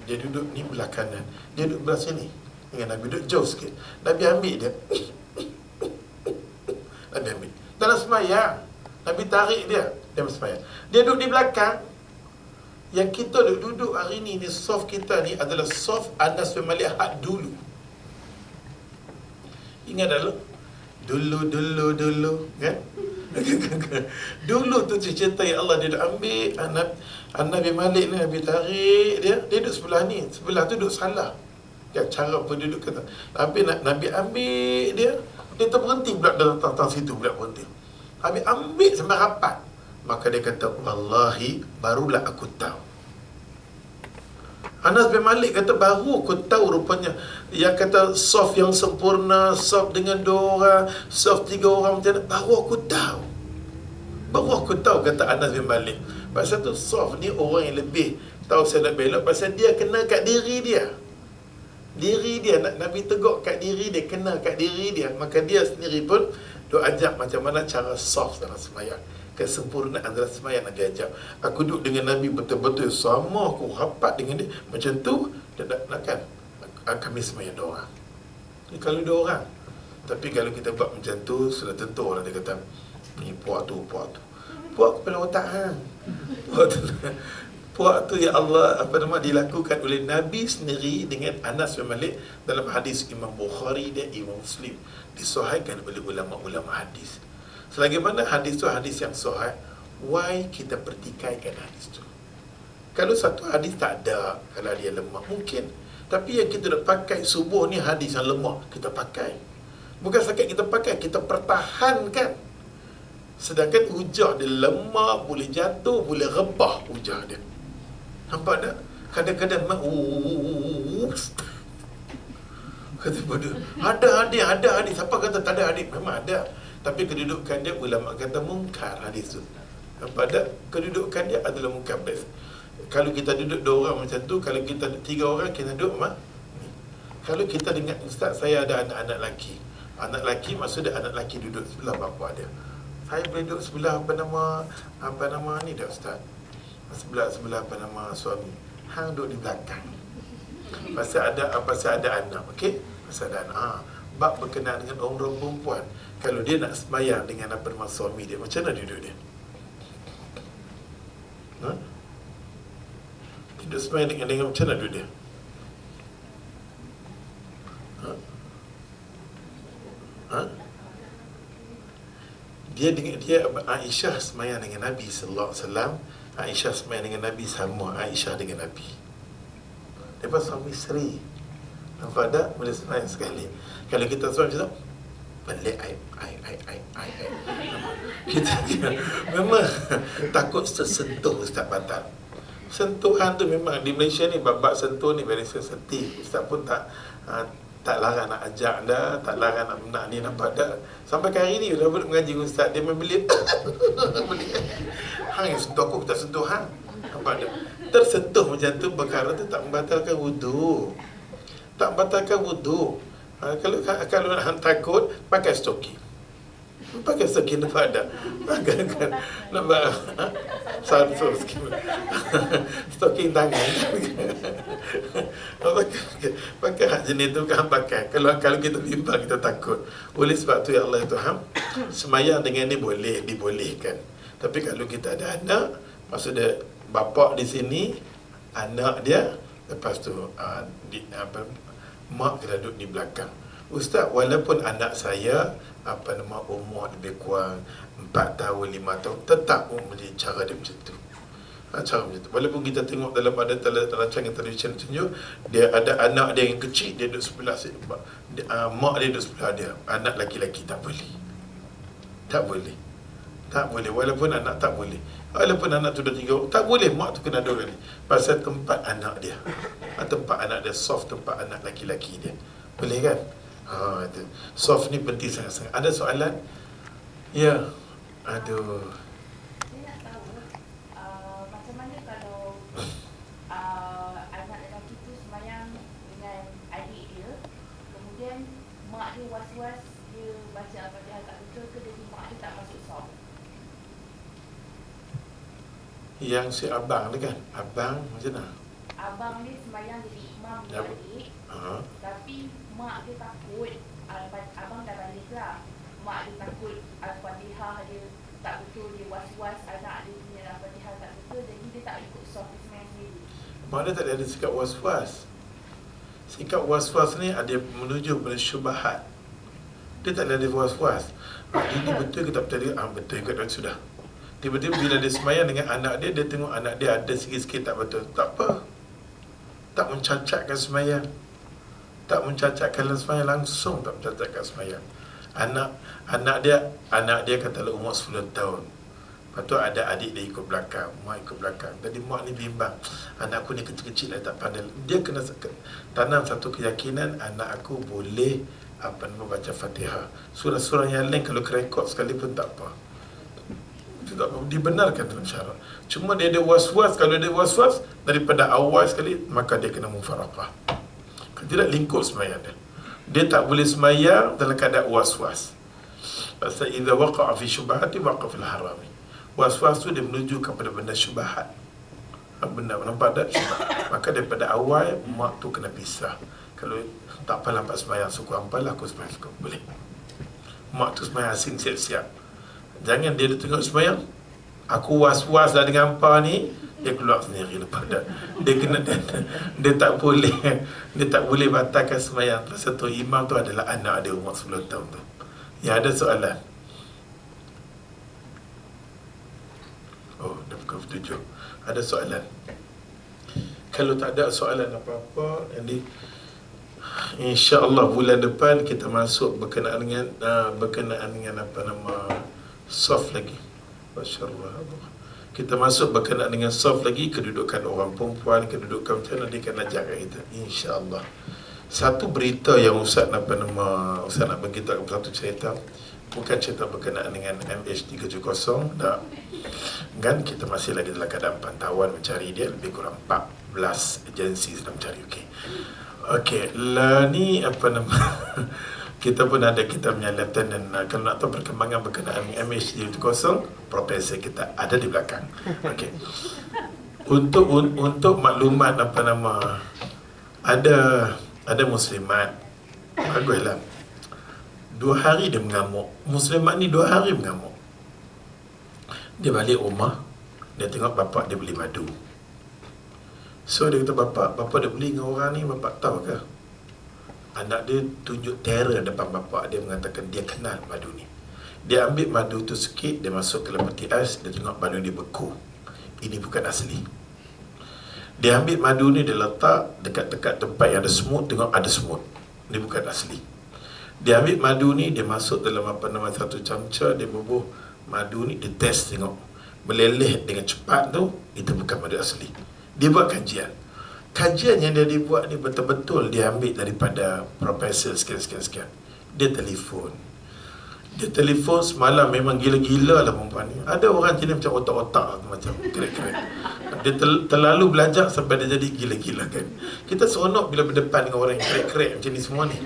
S1: ni belah kanan, dia duduk belah sini dengan Nabi, duduk jauh sikit. Nabi ambil dia. Nabi ambil dalam sembahyang, Nabi tarik dia dalam sembahyang. Dia duduk di belakang. Yang kita duduk hari ni soft kita ni adalah soft Anas bin Malik had dulu. Ingat dulu kan? Dulu tu cerita yang Allah dia ambil Nabi Malik ni, Nabi tarik dia duduk sebelah ni, sebelah tu duduk salah kan, cara penduduk kata. Tapi Nabi ambil dia terberhenti pula dalam tang situ pula berhenti. Nabi ambil sampai rapat. Maka dia kata, wallahi barulah aku tahu. Anas bin Malik kata, baru aku tahu rupanya yang kata soft yang sempurna, soft dengan 2 orang, soft 3 orang macam mana, baru aku tahu kata Anas bin Malik. Pasal tu soft ni orang yang lebih tahu saya nak belok, pasal dia kena kat diri dia. Nabi tegur kat diri dia, kena kat diri dia. Maka dia sendiri pun dia ajak macam mana cara soft dalam sembahyang. Kesempurnaan dalam sembahyang Nabi ajak. Aku duduk dengan Nabi betul-betul sama, aku rapat dengan dia. Macam tu dia nak kan kami sembahyang 2 orang. Ni kalau 2 orang. Tapi kalau kita buat macam tu, sudah tentu orang dia kata ni puak tu puak kepala otak hang. Puak tu ya Allah dilakukan oleh Nabi sendiri dengan Anas bin Malik dalam hadis Imam Bukhari dan Imam Muslim, disahihkan oleh ulama-ulama hadis. Selagi mana hadis tu hadis yang sahih, why kita pertikaikan hadis tu? Kalau satu hadis tak ada, kalau dia lemah mungkin, tapi yang kita nak pakai subuh ni hadis yang lemah kita pakai. Bukan sakit kita pakai, kita pertahankan. Sedangkan hujah dia lemah, boleh jatuh, boleh rebah hujah dia. Nampak tak? Kadang-kadang kata bodoh, ada hadis. Siapa kata tak ada hadis? Memang ada. Tapi kedudukan dia, ulama kata mungkar hadis tu. Nampak tak? Kedudukan dia adalah mungkar. Kalau kita duduk 2 orang macam tu, kalau kita 3 orang, kita duduk kalau kita dengar ustaz saya ada anak-anak lelaki. Anak lelaki maksud dia anak lelaki duduk sebelah bapa dia. Saya boleh duduk sebelah apa nama ni dah ustaz. Sebelah suami. Hang duduk di belakang. Pasal ada anak, okey? Pasal ada anak. Bab berkenaan dengan orang perempuan. Kalau dia nak sembahyang dengan suami dia, macam mana duduk dia? Duduk sembahyang dengan macam mana duduk dia? Dia Aisyah sembahyang dengan Nabi sallallahu alaihi wasallam. Aisyah sembahyang dengan Nabi sama Aisyah dengan Nabi. Lepas suami isteri. Nampak tak? Boleh sembahyang sekali. Kalau kita sembahyang macam tu, balik air. Kita memang takut tersentuh Ustaz batal. Sentuhan tu memang di Malaysia ni, bab sentuh ni very sensitif. Ustaz pun tak larang nak ajak dah, tak larang nak ni, nampak tak? Sampai ke hari ni dah mengaji Ustaz, dia membeli hang yang sentuh aku, tak sentuh hang. Nampak tak? Tersentuh macam tu, perkara tu tak membatalkan wudu. Tak membatalkan wudu. Kalau hang takut, pakai stoking. Pakai stoking, nampak tak? Nampak? Stoking tangan. Pakai hak jenis tu kan pakai. Kalau kita bimbang, kita takut. Oleh sebab tu ya Allah Tuhan, sembahyang dengan ni boleh, dibolehkan. Tapi kalau kita ada anak, maksudnya bapa di sini, anak dia, lepas tu mak kena duduk di belakang. Ustaz, walaupun anak saya umur lebih kurang 4 tahun, 5 tahun, tetap menjadi cara dia macam tu. Cara macam tu. Walaupun kita tengok dalam ada rancangan televisyen tunjuk, dia ada anak dia yang kecil, dia duduk sebelah mak dia duduk sebelah dia. Anak laki-laki tak boleh. Tak boleh. Tak boleh. Walaupun anak tak boleh. Walaupun anak tu dah 3 orang, tak boleh. Mak tu kena duduk ni. Pasal tempat anak dia. Tempat anak dia soft, tempat anak laki-laki dia. Boleh kan? Itu. Soft ni penting sangat-sangat. Ada soalan? Ya. Aduh.
S2: Saya nak tahu macam mana kalau anak lelaki tu sembahyang dengan adik dia, kemudian mak dia was-was dia baca Al-Fatihah tak betul ke, jadi mak dia tak masuk saf.
S1: Yang si abang ni kan? Abang macam mana?
S2: Abang ni sembahyang jadi imam dia adik, tapi mak dia takut, abang dah balik lah, mak dia takut Al-Fatihah dia tak betul, dia was-was anak dia punya Al-Fatihah tak betul, jadi dia tak ikut saf, dia sembahyang sendiri.
S1: Mana tak ada sikap was-was. Sikap was-was ni ada menuju pada syubhat. Dia tak ada was-was. Ini betul ke tak betul? Betul ke, dan sudah. Tiba-tiba bila dia sembahyang dengan anak dia, dia tengok anak dia ada sikit-sikit tak betul. Tak apa. Tak mencacatkan sembahyang. Tak mencacatkan sembahyang langsung, tak mencacatkan sembahyang. Anak dia katalah umur 10 tahun. Lepas tu ada adik dia ikut belakang, mak ikut belakang. Tadi mak ni bimbang, anak aku ni kecil-kecil lah, tak pandai. Dia kena tanam satu keyakinan, anak aku boleh baca Fatihah. Surah-surah yang lain kalau kerekod sekali pun tak apa. Itu tak apa, dibenarkan dalam syarak. Cuma dia ada was-was. Kalau dia was-was daripada awal sekali, maka dia kena mufaraqah. Kalau tidak, lingkup sembahyang dia. Dia tak boleh sembahyang dalam keadaan was-was. Pasal idza waqa'a fi syubhati waqa'a fil harami. Was-was tu dia menuju kepada benda syubhat. Benda nampak tak? Maka daripada awal mak tu kena pisah. Kalau tak apa lambat sembahyang, suku ampal aku sembahyang suku. Boleh. Mak tu sembahyang asing siap-siap. Jangan dia tengok sembahyang, aku was-was dah dengan hampa ni, dia keluar sendiri lepas dah. Dia kena dia tak boleh batalkan sembahyang. Pasal tu imam tu adalah anak dia umur 10 tahun tu. Ya, ada soalan? Oh, dah pukul 7. Ada soalan? Kalau tak ada soalan apa-apa, jadi insya-Allah bulan depan kita masuk berkenaan dengan soft lagi. Masyaallah. Kita masuk berkenaan dengan soft lagi, kedudukan orang perempuan, kedudukan macam mana dia akan ajarkan kita, insya-Allah. Satu berita yang Ustaz nak beritahu satu cerita, bukan cerita berkenaan dengan MH370 dah. Kan kita masih lagi dalam keadaan pantauan mencari dia, lebih kurang 14 agensi sedang mencari. Okey, lah ni kita pun ada kita punya lieutenant, kalau nak tahu perkembangan berkenaan MH370, profesor kita ada di belakang. Okey. Untuk maklumat ada muslimat, baguslah. 2 hari dia mengamuk. Muslimat ni 2 hari mengamuk. Dia balik rumah, dia tengok bapak dia beli madu. So dia kata, bapak dia beli dengan orang ni, bapak tahu ke? Anak dia tunjuk terror depan bapak dia, mengatakan dia kenal madu ni. Dia ambil madu tu sikit, dia masuk ke dalam peti ais, dia tengok madu ni beku. Ini bukan asli. Dia ambil madu ni, dia letak dekat-dekat tempat yang ada semut, tengok ada semut. Ini bukan asli. Dia ambil madu ni, dia masuk dalam satu camca, dia bubuh madu ni, dia test tengok. Meleleh dengan cepat tu, itu bukan madu asli. Dia buat kajian. Kajian yang dia dibuat ni betul-betul dia ambil daripada profesor sekian. Dia telefon semalam, memang gila-gila lah perempuan ni. Ada orang jenis macam otak-otak, macam keren-keren. Dia terlalu belajar sampai dia jadi gila-gila kan. Kita seronok bila berdepan dengan orang yang keren-keren macam ni semua ni.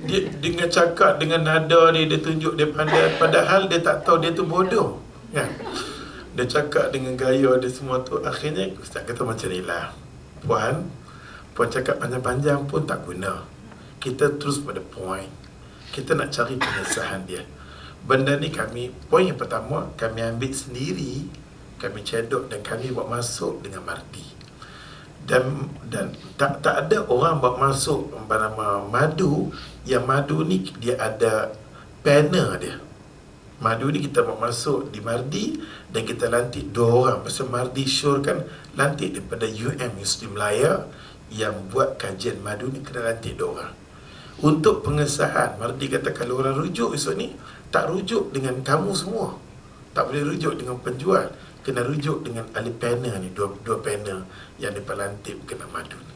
S1: Dia dengan cakap, dengan nada dia tunjuk dia pandai, padahal dia tak tahu dia tu bodoh kan. Dia cakap dengan gaya dia semua tu. Akhirnya Ustaz kata macam ni lah, Puan cakap panjang-panjang pun tak guna. Kita terus pada point. Kita nak cari pengesahan dia. Benda ni poin yang pertama, kami ambil sendiri, kami cedok dan kami bawa masuk dengan mardi. Dan tak ada orang bawa masuk nama madu, yang madu ni dia ada panel dia. Madu ni kita bawa masuk di mardi dan kita lantik 2 orang. Pasal mardi syorkan lantik daripada Muslim Malaya yang buat kajian madu ni kena lantik 2 orang. Untuk pengesahan, mardi kata kalau orang rujuk esok ni, tak rujuk dengan kamu semua, tak boleh rujuk dengan penjual, kena rujuk dengan ahli panel ni, dua panel yang mereka lantik kena madu ni.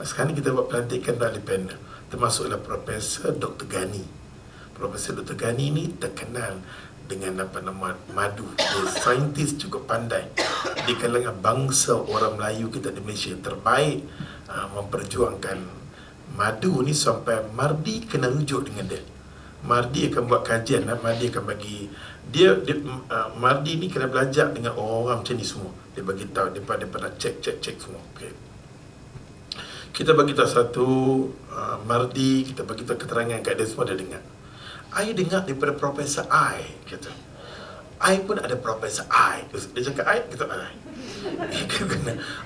S1: Sekarang ni kita buat pelantikan ahli panel, termasuklah Profesor Dr. Gani. Profesor Dr. Gani ni terkenal dengan madu. Dia saintis cukup pandai di kalangan bangsa orang Melayu kita di Malaysia, terbaik memperjuangkan madu ni sampai mardi kena rujuk dengan dia. Mardi akan buat kajian, Mardi akan bagi dia Mardi ni kena belajar dengan orang-orang macam ni semua. Dia bagi tahu daripada cek semua. Okey. Kita bagi tahu satu Mardi, kita bagi tahu keterangan kat dia, semua dia dengar. I dengar daripada Profesor I, kata. I pun ada Profesor I. Dia cakap I, kita I.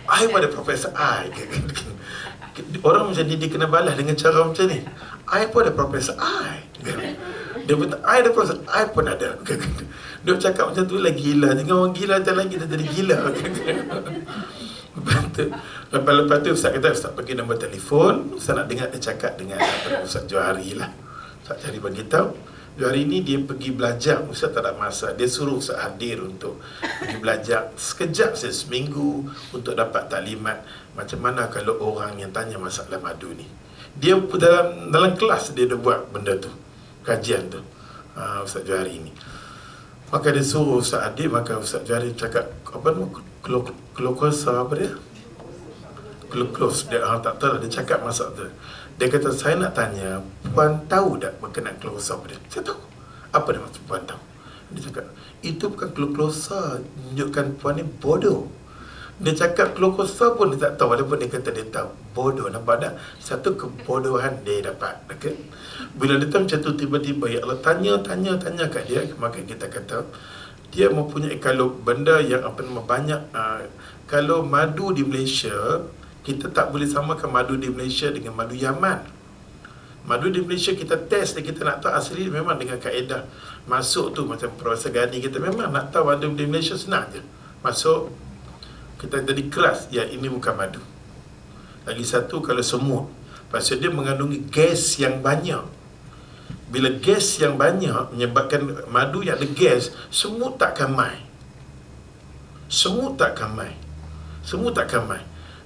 S1: I pun ada Profesor I. Orang macam ni dia kena balas dengan cara macam ni. I pun ada Profesor I. Dia kata I ada Profesor I pun ada. Dia cakap macam tu lah, gila. Jangan orang gila macam lagi, dia jadi gila. Lepas tu Ustaz kata, Ustaz bagi nombor telefon, Ustaz nak dengar dia cakap dengan Ustaz Johari lah. Ustaz Johari bagi tahu Johari ni dia pergi belajar. Ustaz tak ada masa, dia suruh Ustaz hadir untuk pergi belajar sekejap saja seminggu untuk dapat taklimat macam mana kalau orang yang tanya masalah madu ni. Dia dalam kelas dia dah buat benda tu, kajian tu, Ustaz Johari ni. Maka dia suruh Ustaz hadir. Maka Ustaz Johari cakap apa nama, glukosa apa dia, glukos dia, tak tahu lah, dia cakap masak tu. Dia kata, saya nak tanya, puan tahu tak berkenaan glukosa apa dia? Saya tahu. Apa dia maksud puan tahu? Dia cakap, itu bukan glukosa, tunjukkan puan ni bodoh. Dia cakap glukosa pun dia tak tahu, walaupun dia kata dia tahu. Bodoh, nampak tak? Satu kebodohan dia dapat. Okay? Bila dia tahu macam tu, tiba-tiba ya Allah tanya kat dia, maka kita kata dia mempunyai, kalau benda yang banyak, kalau madu di Malaysia, kita tak boleh samakan madu di Malaysia dengan madu Yaman. Madu di Malaysia kita test dia, kita nak tahu asli memang dengan kaedah masuk tu macam Profesor Gani, kita memang nak tahu madu di Malaysia senang je. Masuk, kita jadi keras, ya ini bukan madu. Lagi satu, kalau semut, pasal dia mengandungi gas yang banyak. Bila gas yang banyak menyebabkan madu yang ada gas, semut takkan mai.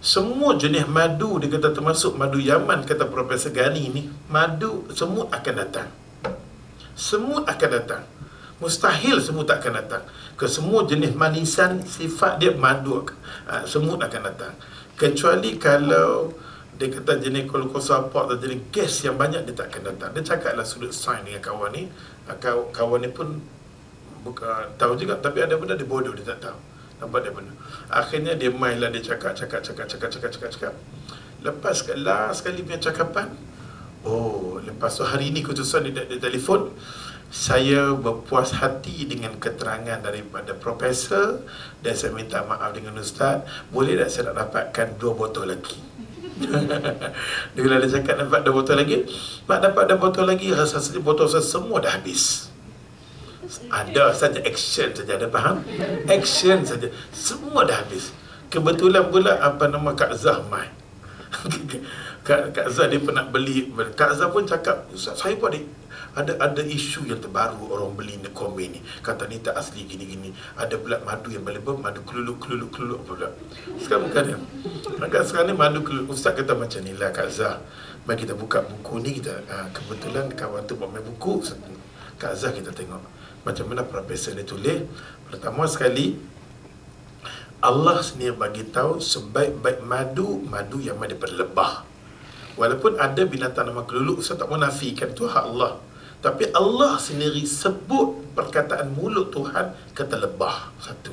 S1: Semua jenis madu, dia kata termasuk madu Yaman, kata Profesor Gani ni, madu, semut akan datang. Mustahil semut akan datang. Ke semua jenis manisan, sifat dia madu, semut akan datang. Kecuali kalau dia kata jenis glukosa apa atau jenis gas yang banyak, dia tak akan datang. Dia cakaplah sudut sains dengan kawan ni. Kawan ni pun tahu juga, tapi ada benda dia bodoh, dia tak tahu. Nampak dia benda. Akhirnya dia mainlah, dia cakap. Lepas last sekali punya cakapan, lepas tu hari ni khususan dia telefon, saya berpuas hati dengan keterangan daripada Profesor dan saya minta maaf dengan Ustaz, boleh tak saya nak dapatkan 2 botol lagi? Bila dia cakap dapat 2 botol lagi, nak dapat 2 botol lagi, rasa botol saya semua dah habis. Ada saja action saja, ada faham? Action saja, semua dah habis. Kebetulan pula Kak Zah mai. Kak Zah dia pernah beli. Kak Zah pun cakap, Ustaz saya pun ada isu yang terbaru, orang beli ni komen ni, kata ni tak asli gini-gini. Ada pula madu yang boleh madu keluluk apa pula. Sekarang bukan dia. Maka sekarang ni madu keluluk. Ustaz kata macam ni lah Kak Zah, mari kita buka buku ni, kita kebetulan kawan tu buat main buku, Kak Zah kita tengok macam mana Profesor dia tulis. Pertama sekali, Allah sendiri bagi tahu sebaik-baik madu yang daripada lebah. Walaupun ada binatang nama keluluk, saya tak menafikan, itu hak Allah. Tapi Allah sendiri sebut perkataan mulut Tuhan, kata lebah. Satu.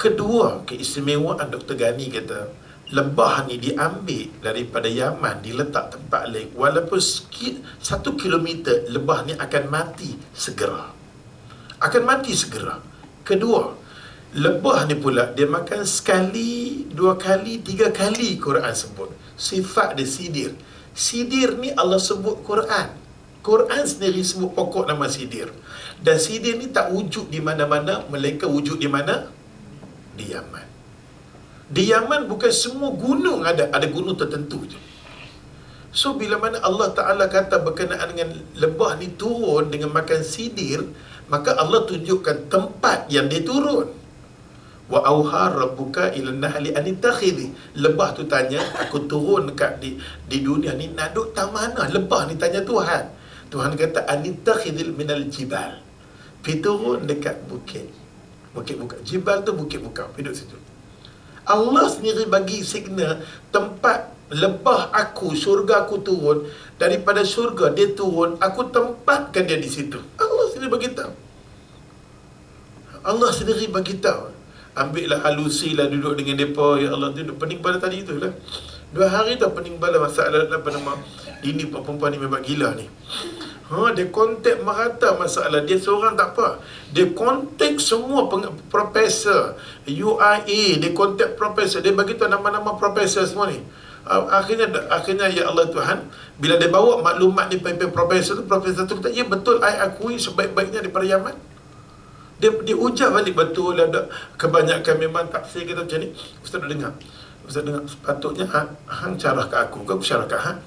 S1: Kedua, keistimewaan Dr. Gani kata, lebah ni diambil daripada Yaman, diletak tempat lain. Walaupun 1 kilometer, lebah ni akan mati segera. akan mati segera. Kedua, lebah ni pula dia makan sekali, 2 kali, 3 kali Quran sebut. Sifat dia sidir. Sidir ni Allah sebut Quran. Quran sendiri sebut pokok nama sidir. Dan sidir ni tak wujud di mana-mana, melainkan wujud di mana? Di Yaman. Di Yaman bukan semua gunung ada gunung tertentu je. So bila mana Allah Ta'ala kata berkenaan dengan lebah ni turun dengan makan sidir, maka Allah tunjukkan tempat yang dia turun. Wa auha rabbuka ila nahli an takhidhi. Lebah tu tanya, aku turun dekat di dunia ni nak duduk tak mana? Lebah ni tanya Tuhan. Tuhan kata an takhidhil minal jibal. Pergi turun dekat bukit. Bukit buka. Jibal tu bukit buka. Pergi duduk situ. Allah sendiri bagi signal tempat lebah aku, syurga aku turun. Daripada syurga dia turun, aku tempatkan dia di situ. Allah sendiri bagi tahu. Allah sendiri bagi tahu. Ambillah halusi lah duduk dengan mereka. Ya Allah, duduk pening bala tadi tu lah. 2 hari dah pening bala masalah apa nama. Ini perempuan ni memang gila ni. Dia kontak merata masalah. Dia seorang tak apa. Dia kontak semua profesor UIA. Dia kontak profesor. Dia bagi tahu nama-nama profesor semua ni. Akhirnya ya Allah Tuhan, bila dia bawa maklumat ni pada profesor tu kata, ya betul, I akui sebaik-baiknya daripada Yaman. Dia ujar balik, betul ada kebanyakan memang tafsir kita macam ni. Ustaz dengar, sepatutnya hang carah kat aku, kau syarah kat hang.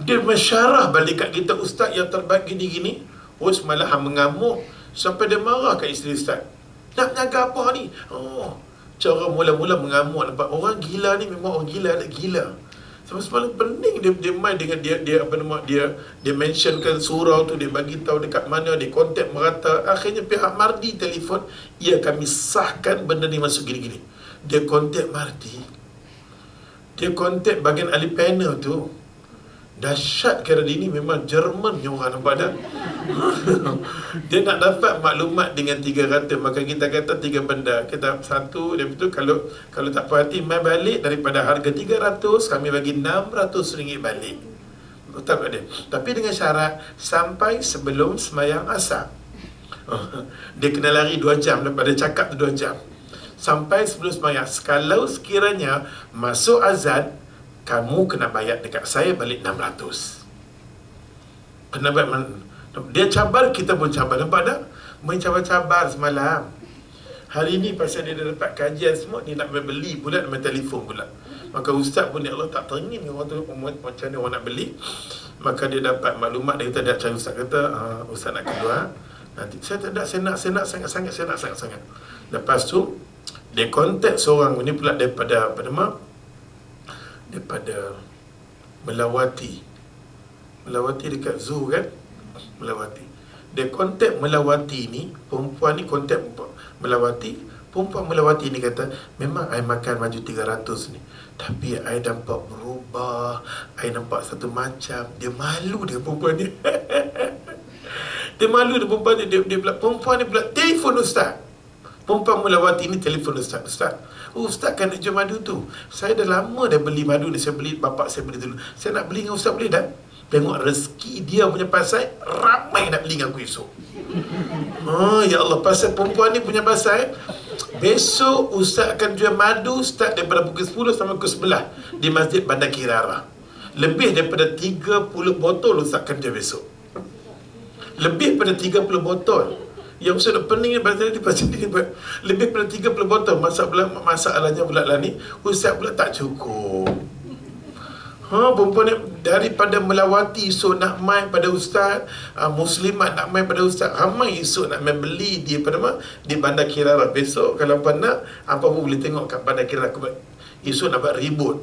S1: Dia mensyarah balik kat kita, ustaz yang terbaik gini-gini. Malah hang mengamuk sampai dia marah kat isteri ustaz. Nak menjaga apa ni? Cara mula-mula mengamuk, nampak orang gila ni memang orang gila, ada gila. Semalam pening dia main dengan dia apa nama dia mentionkan surau tu, dia bagi tahu dekat mana, dia kontak merata. Akhirnya pihak Mardi telefon, ya kami sahkan benda ni masuk gini-gini. Dia kontak Mardi, dia kontak bahagian ahli panel tu. Dahsyat kira ini memang Jerman ni orang, nampak dah. Dia nak dapat maklumat dengan 300, maka kita kata 3 benda. Kita satu, dia betul, kalau tak puas hati mai balik, daripada harga 300 kami bagi RM600 balik. Betul tak dia? Tapi dengan syarat sampai sebelum sembahyang asar. Dia kena lari 2 jam daripada cakap tu, 2 jam. Sampai sebelum sembahyang. Kalau sekiranya masuk azan, kamu kena bayar dekat saya balik 600. Pendapat dia cabar, kita pun cabar. Nampak tak? Mencabar-cabar semalam. Hari ni pasal dia dah dapat kajian semua, dia nak beli pula, nak telefon pula. Maka ustaz pun, ya Allah, tak teringin orang tu macam mana orang nak beli. Maka dia dapat maklumat, dia kata, dia cari ustaz, kata ustaz nak keluar nanti. Saya nak sangat. Lepas tu dia kontak seorang ni pula daripada apa nama, daripada Melawati dekat Zoo kan, Melawati. Dia kontak Melawati ni, perempuan ni kontak Melawati. Perempuan Melawati ni kata, memang I makan baju 300 ni, tapi I nampak berubah, I nampak satu macam. Dia malu dia perempuan ni. Dia malu dia perempuan ni. Dia pula, perempuan ni pula telefon ustaz. Perempuan Melawati ni telefon ustaz. Ustaz kan nak jual madu tu. Saya dah lama dah beli madu ni. Saya beli, bapak saya beli dulu. Saya nak beli dengan ustaz, boleh tak? Tengok rezeki dia punya pasal, ramai nak beli dengan aku esok. Ya Allah, pasal perempuan ni punya pasal, besok ustaz akan jual madu start daripada pukul 10 sampai pukul 11 di Masjid Bandar Kirara. Lebih daripada 30 botol ustaz akan jual besok. Lebih daripada 30 botol. Yang ustaz dah pening pasal ni, lebih daripada 30 botol. Masalahnya pula lah ni, ustaz pula tak cukup. Perempuan ni daripada Melawati esok nak main pada ustaz, muslimat nak main pada ustaz, ramai esok nak main beli di di Bandar Kirara. Besok kalau apa nak, apa pun boleh tengok kat Bandar Kirara. Esok nak buat ribut.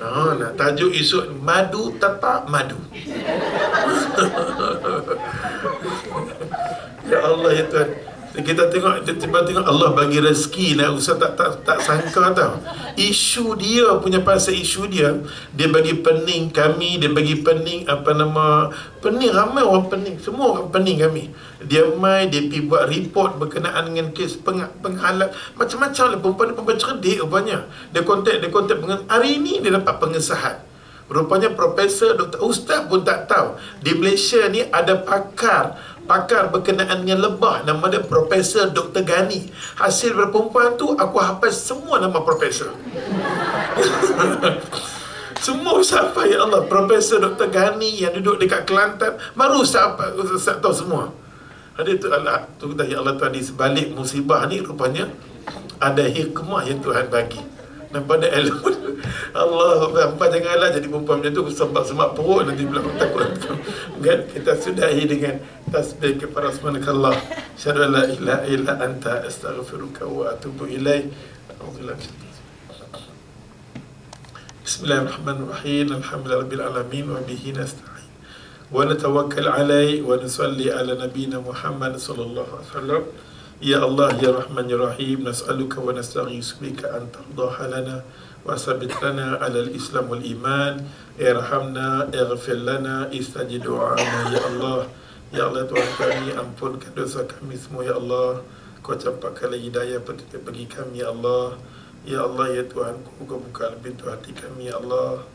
S1: Nak tajuk esok madu tapak madu. Ya Allah ya Tuhan. Kita tengok Allah bagi rezeki lah. Ustaz tak sangka tau. Isu dia punya pasal isu dia bagi pening kami, dia bagi pening pening, ramai orang pening, semua orang pening kami. Dia dia pergi buat report berkenaan dengan kes penghalang macam-macam lah. Perempuan cerdik rupanya. Dia kontak hari ini dia dapat pengesahan. Rupanya profesor, doktor, ustaz pun tak tahu di Malaysia ni ada pakar pakar berkenaan dengan lebah, nama dia Profesor Dr. Gani. Hasil perempuan tu aku hafal semua nama profesor. Semua Ustaz hafal, ya Allah. Profesor Dr. Gani yang duduk dekat Kelantan, baru Ustaz tahu semua. Ada tu Allah tu kata, ya Allah Tuhan, di sebalik musibah ni rupanya ada hikmah yang Tuhan bagi. Dan pada ilmu Allah, hampa janganlah jadi perempuan macam tu sembak-sembak perut nanti pula takut. Kan kita sudahi dengan tasbih kepada subhanakallah, syahadu an la ilaha illa anta, astaghfiruka wa atubu ilaik. Bismillahirrahmanirrahim. Alhamdulillahirabbil alamin wa bihi nasta'in. Wa natawakkal alaihi wa nusalli ala nabiyyina Muhammad sallallahu alaihi wasallam. Ya Allah ya Rahman ya Rahim, nas'aluka wa nastaghiitsu bika an tardaha lana wa sabbit lana ala al-islam wal iman. Irhamna, ighfir lana, istajib du'ana ya Allah. Ya Allah Tuhan kami, ampunkan dosa kami semua ya Allah. Kau campakkanlah hidayah bagi kami ya Allah. Ya Allah ya Tuhan, kau buka pintu hati kami ya Allah.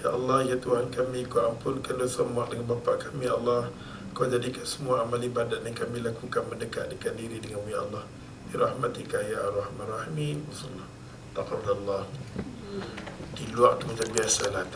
S1: Ya Allah ya Tuhan kami, kau ampunkan dosa mak dengan bapa kami ya Allah. Kau jadikan semua amal ibadat yang kami lakukan mendekatkan diri dengan ya Allah. Bi rahmatika ya arhamar rahimin. Taqabbalallah. Di luar tu macam biasalah.